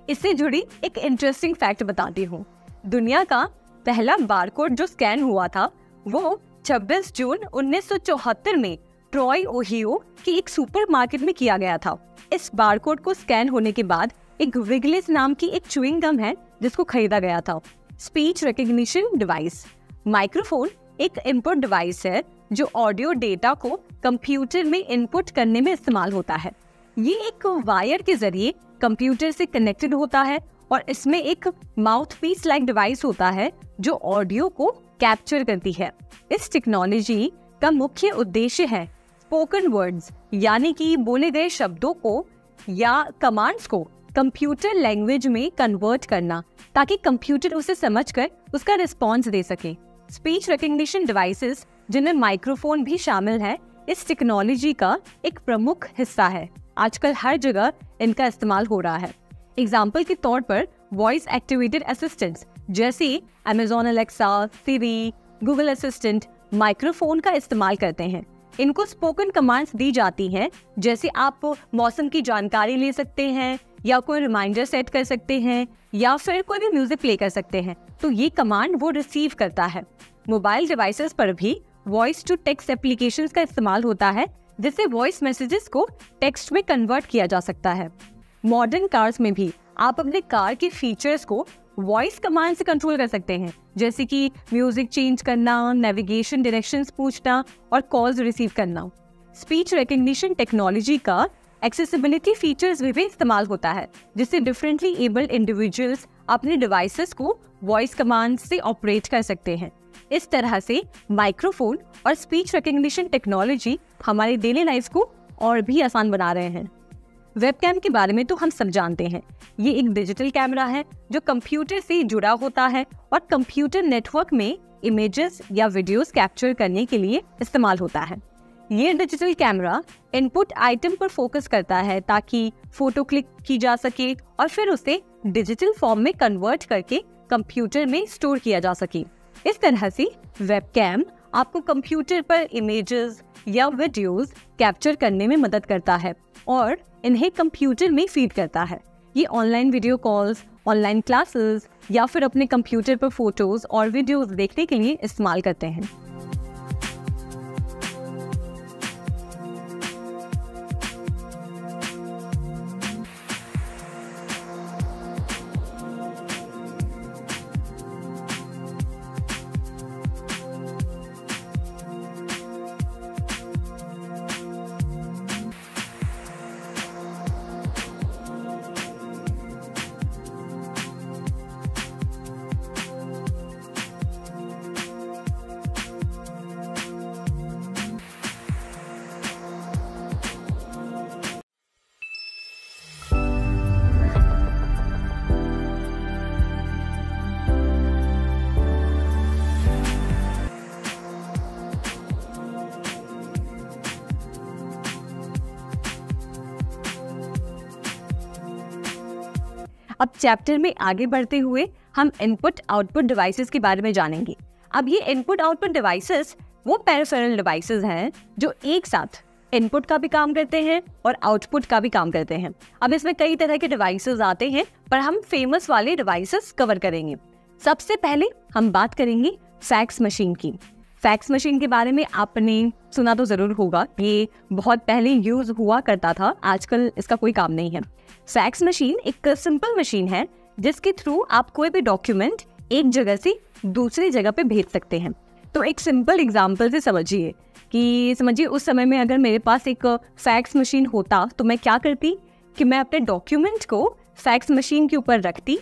इससे जुड़ी एक इंटरेस्टिंग फैक्ट बताती हूँ। दुनिया का पहला बारकोड जो स्कैन हुआ था वो 26 जून 1974 में ट्रॉय, ओहियो की एक सुपरमार्केट में किया गया था। इस बारकोड को स्कैन होने के बाद एक रिगलिस नाम की एक च्युइंग गम है जिसको खरीदा गया था। Speech recognition device. माइक्रोफोन एक इनपुट डिवाइस है जो ऑडियो डेटा को कंप्यूटर में इनपुट करने में इस्तेमाल होता है। ये एक वायर के जरिए कंप्यूटर से कनेक्टेड होता है और इसमें एक माउथपीस लाइक डिवाइस होता है जो ऑडियो को कैप्चर करती है। इस टेक्नोलॉजी का मुख्य उद्देश्य है स्पोकन वर्ड्स यानी कि बोले गए शब्दों को या कमांड्स को कंप्यूटर लैंग्वेज में कन्वर्ट करना, ताकि कंप्यूटर उसे समझकर उसका रिस्पॉन्स दे सके। स्पीच रिकग्निशन डिवाइसेस, जिनमें माइक्रोफोन भी शामिल है, इस टेक्नोलॉजी का एक प्रमुख हिस्सा है। आजकल हर जगह इनका इस्तेमाल हो रहा है। एग्जाम्पल के तौर पर वॉइस एक्टिवेटेड असिस्टेंट्स जैसे अमेजॉन एलेक्सा, सिरी, गूगल असिस्टेंट माइक्रोफोन का इस्तेमाल करते हैं। इनको स्पोकन कमांड्स दी जाती हैं, जैसे आप मौसम की जानकारी ले सकते हैं या कोई रिमाइंडर सेट कर सकते हैं या फिर कोई भी म्यूजिक प्ले कर सकते हैं, तो ये कमांड वो रिसीव करता है। मोबाइल डिवाइसेस पर भी वॉइस टू टेक्स्ट एप्लीकेशंस का इस्तेमाल होता है, जिससे वॉइस मैसेजेस को टेक्स्ट में कन्वर्ट किया जा सकता है। मॉडर्न कार्स में भी आप अपने कार के फीचर्स को वॉइस कमांड से कंट्रोल कर सकते हैं, जैसे कि म्यूजिक चेंज करना, नेविगेशन डायरेक्शंस पूछना और कॉल्स रिसीव करना। स्पीच रिकग्निशन टेक्नोलॉजी का एक्सेसिबिलिटी फीचर्स में भी इस्तेमाल होता है, जिससे डिफरेंटली एबल्ड इंडिविजुअल्स अपने डिवाइसेस को वॉइस कमांड से ऑपरेट कर सकते हैं। इस तरह से माइक्रोफोन और स्पीच रिकग्निशन टेक्नोलॉजी हमारी डेली लाइफ को और भी आसान बना रहे हैं। वेबकैम के बारे में तो हम सब जानते हैं। ये एक डिजिटल कैमरा है जो कंप्यूटर से जुड़ा होता है और कंप्यूटर नेटवर्क में इमेजेस या वीडियोस कैप्चर करने के लिए इस्तेमाल होता है। ये डिजिटल कैमरा इनपुट आइटम पर फोकस करता है ताकि फोटो क्लिक की जा सके और फिर उसे डिजिटल फॉर्म में कन्वर्ट करके कंप्यूटर में स्टोर किया जा सके। इस तरह से वेबकैम आपको कंप्यूटर पर इमेजेस या वीडियोस कैप्चर करने में मदद करता है और इन्हें कंप्यूटर में फीड करता है। ये online video calls, online classes या फिर अपने कंप्यूटर पर फोटोज और वीडियोस देखने के लिए इस्तेमाल करते हैं। अब चैप्टर में आगे बढ़ते हुए हम इनपुट आउटपुट डिवाइसेस के बारे में जानेंगे। अब ये इनपुट आउटपुट डिवाइसेस वो पेरिफेरल डिवाइसेस हैं जो एक साथ इनपुट का भी काम करते हैं और आउटपुट का भी काम करते हैं। अब इसमें कई तरह के डिवाइसेस आते हैं, पर हम फेमस वाले डिवाइसेस कवर करेंगे। सबसे पहले हम बात करेंगे फैक्स मशीन की। फैक्स मशीन के बारे में आपने सुना तो जरूर होगा। ये बहुत पहले यूज हुआ करता था, आजकल इसका कोई काम नहीं है। फैक्स मशीन एक सिंपल मशीन है जिसके थ्रू आप कोई भी डॉक्यूमेंट एक जगह से दूसरी जगह पे भेज सकते हैं। तो एक सिंपल एग्जांपल से समझिए उस समय में अगर मेरे पास एक फैक्स मशीन होता तो मैं क्या करती कि मैं अपने डॉक्यूमेंट को फैक्स मशीन के ऊपर रखती,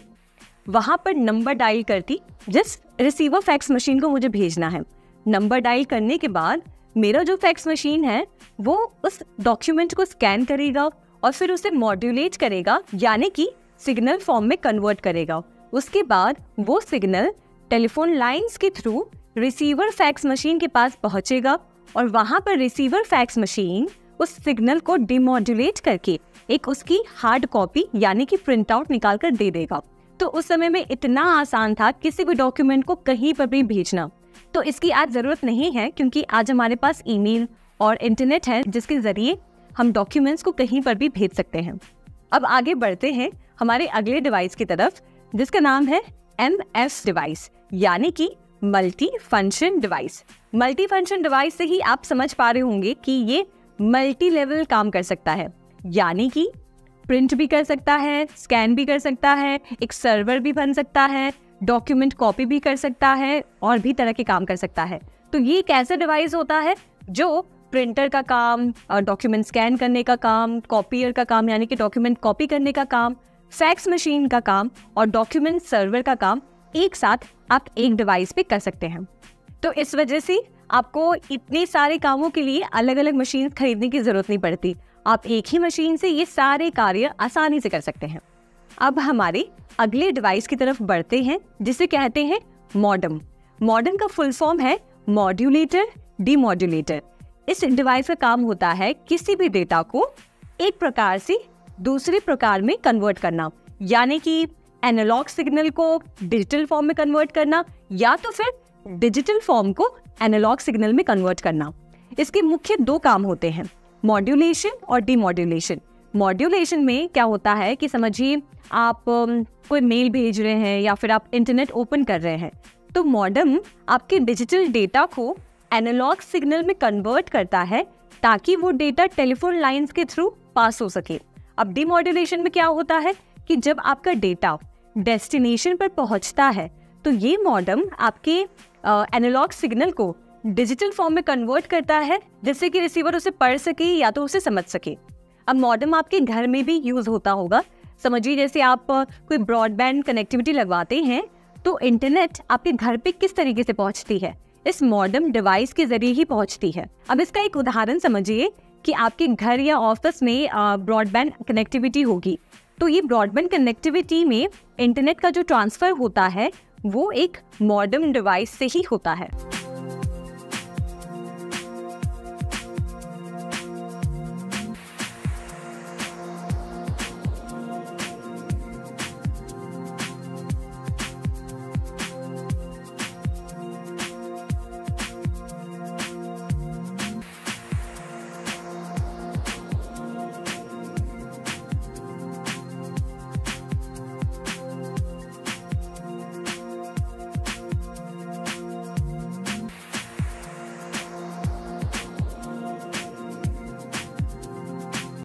वहाँ पर नंबर डायल करती जिस रिसीवर फैक्स मशीन को मुझे भेजना है। नंबर डायल करने के बाद मेरा जो फैक्स मशीन है वो उस डॉक्यूमेंट को स्कैन करेगा और फिर उसे मॉड्यूलेट करेगा, यानी कि सिग्नल फॉर्म में कन्वर्ट करेगा। उसके बाद वो सिग्नल टेलीफोन लाइंस के थ्रू रिसीवर फैक्स मशीन के पास पहुंचेगा और वहां पर रिसीवर फैक्स मशीन उस सिग्नल को डिमॉड्यूलेट करके एक उसकी हार्ड कॉपी यानी कि प्रिंट आउट निकाल कर दे देगा। तो उस समय में इतना आसान था किसी भी डॉक्यूमेंट को कहीं पर भी भेजना। तो इसकी आज जरूरत नहीं है क्योंकि आज हमारे पास ईमेल और इंटरनेट है जिसके जरिए हम डॉक्यूमेंट्स को कहीं पर भी भेज सकते हैं। अब आगे बढ़ते हैं हमारे अगले डिवाइस की तरफ जिसका नाम है MS डिवाइस यानी कि multi function device. Multi function device से ही आप समझ पा रहे होंगे कि ये मल्टी लेवल काम कर सकता है, यानी कि प्रिंट भी कर सकता है, स्कैन भी कर सकता है, एक सर्वर भी बन सकता है, डॉक्यूमेंट कॉपी भी कर सकता है और भी तरह के काम कर सकता है। तो तो ये एक ऐसा डिवाइस होता है जो प्रिंटर का काम, डॉक्यूमेंट स्कैन करने का काम, कॉपियर का काम यानी कि डॉक्यूमेंट कॉपी करने का काम, फैक्स मशीन का काम और डॉक्यूमेंट सर्वर का काम एक साथ आप एक डिवाइस पे कर सकते हैं। तो इस वजह से आपको इतने सारे कामों के लिए अलग अलग मशीन खरीदने की जरूरत नहीं पड़ती। आप एक ही मशीन से ये सारे कार्य आसानी से कर सकते हैं। अब हमारे अगले डिवाइस की तरफ बढ़ते हैं जिसे कहते हैं मॉडेम। मॉडेम का फुल फॉर्म है मॉड्यूलेटर डीमॉड्यूलेटर। इस डिवाइस का काम होता है किसी भी डेटा को एक प्रकार से दूसरे प्रकार में कन्वर्ट करना, यानी कि एनालॉग सिग्नल को डिजिटल फॉर्म में कन्वर्ट करना या तो फिर डिजिटल फॉर्म को एनालॉग सिग्नल में कन्वर्ट करना। इसके मुख्य दो काम होते हैं, मॉड्यूलेशन और डीमॉड्यूलेशन। मॉड्यूलेशन में क्या होता है कि समझिए आप कोई मेल भेज रहे हैं या फिर आप इंटरनेट ओपन कर रहे हैं, तो मॉडेम आपके डिजिटल डेटा को एनालॉग सिग्नल में कन्वर्ट करता है ताकि वो डेटा टेलीफोन लाइंस के थ्रू पास हो सके। अब डीमॉड्यूलेशन में क्या होता है कि जब आपका डेटा डेस्टिनेशन पर पहुंचता है तो ये मॉडेम आपके एनालॉग सिग्नल को डिजिटल फॉर्म में कन्वर्ट करता है जिससे कि रिसीवर उसे पढ़ सके या तो उसे समझ सके। अब मॉडेम आपके घर में भी यूज होता होगा। समझिए जैसे आप कोई ब्रॉडबैंड कनेक्टिविटी लगवाते हैं तो इंटरनेट आपके घर पे किस तरीके से पहुंचती है, इस मॉडेम डिवाइस के जरिए ही पहुंचती है। अब इसका एक उदाहरण समझिए कि आपके घर या ऑफिस में ब्रॉडबैंड कनेक्टिविटी होगी, तो ये ब्रॉडबैंड कनेक्टिविटी में इंटरनेट का जो ट्रांसफर होता है वो एक मॉडेम डिवाइस से ही होता है।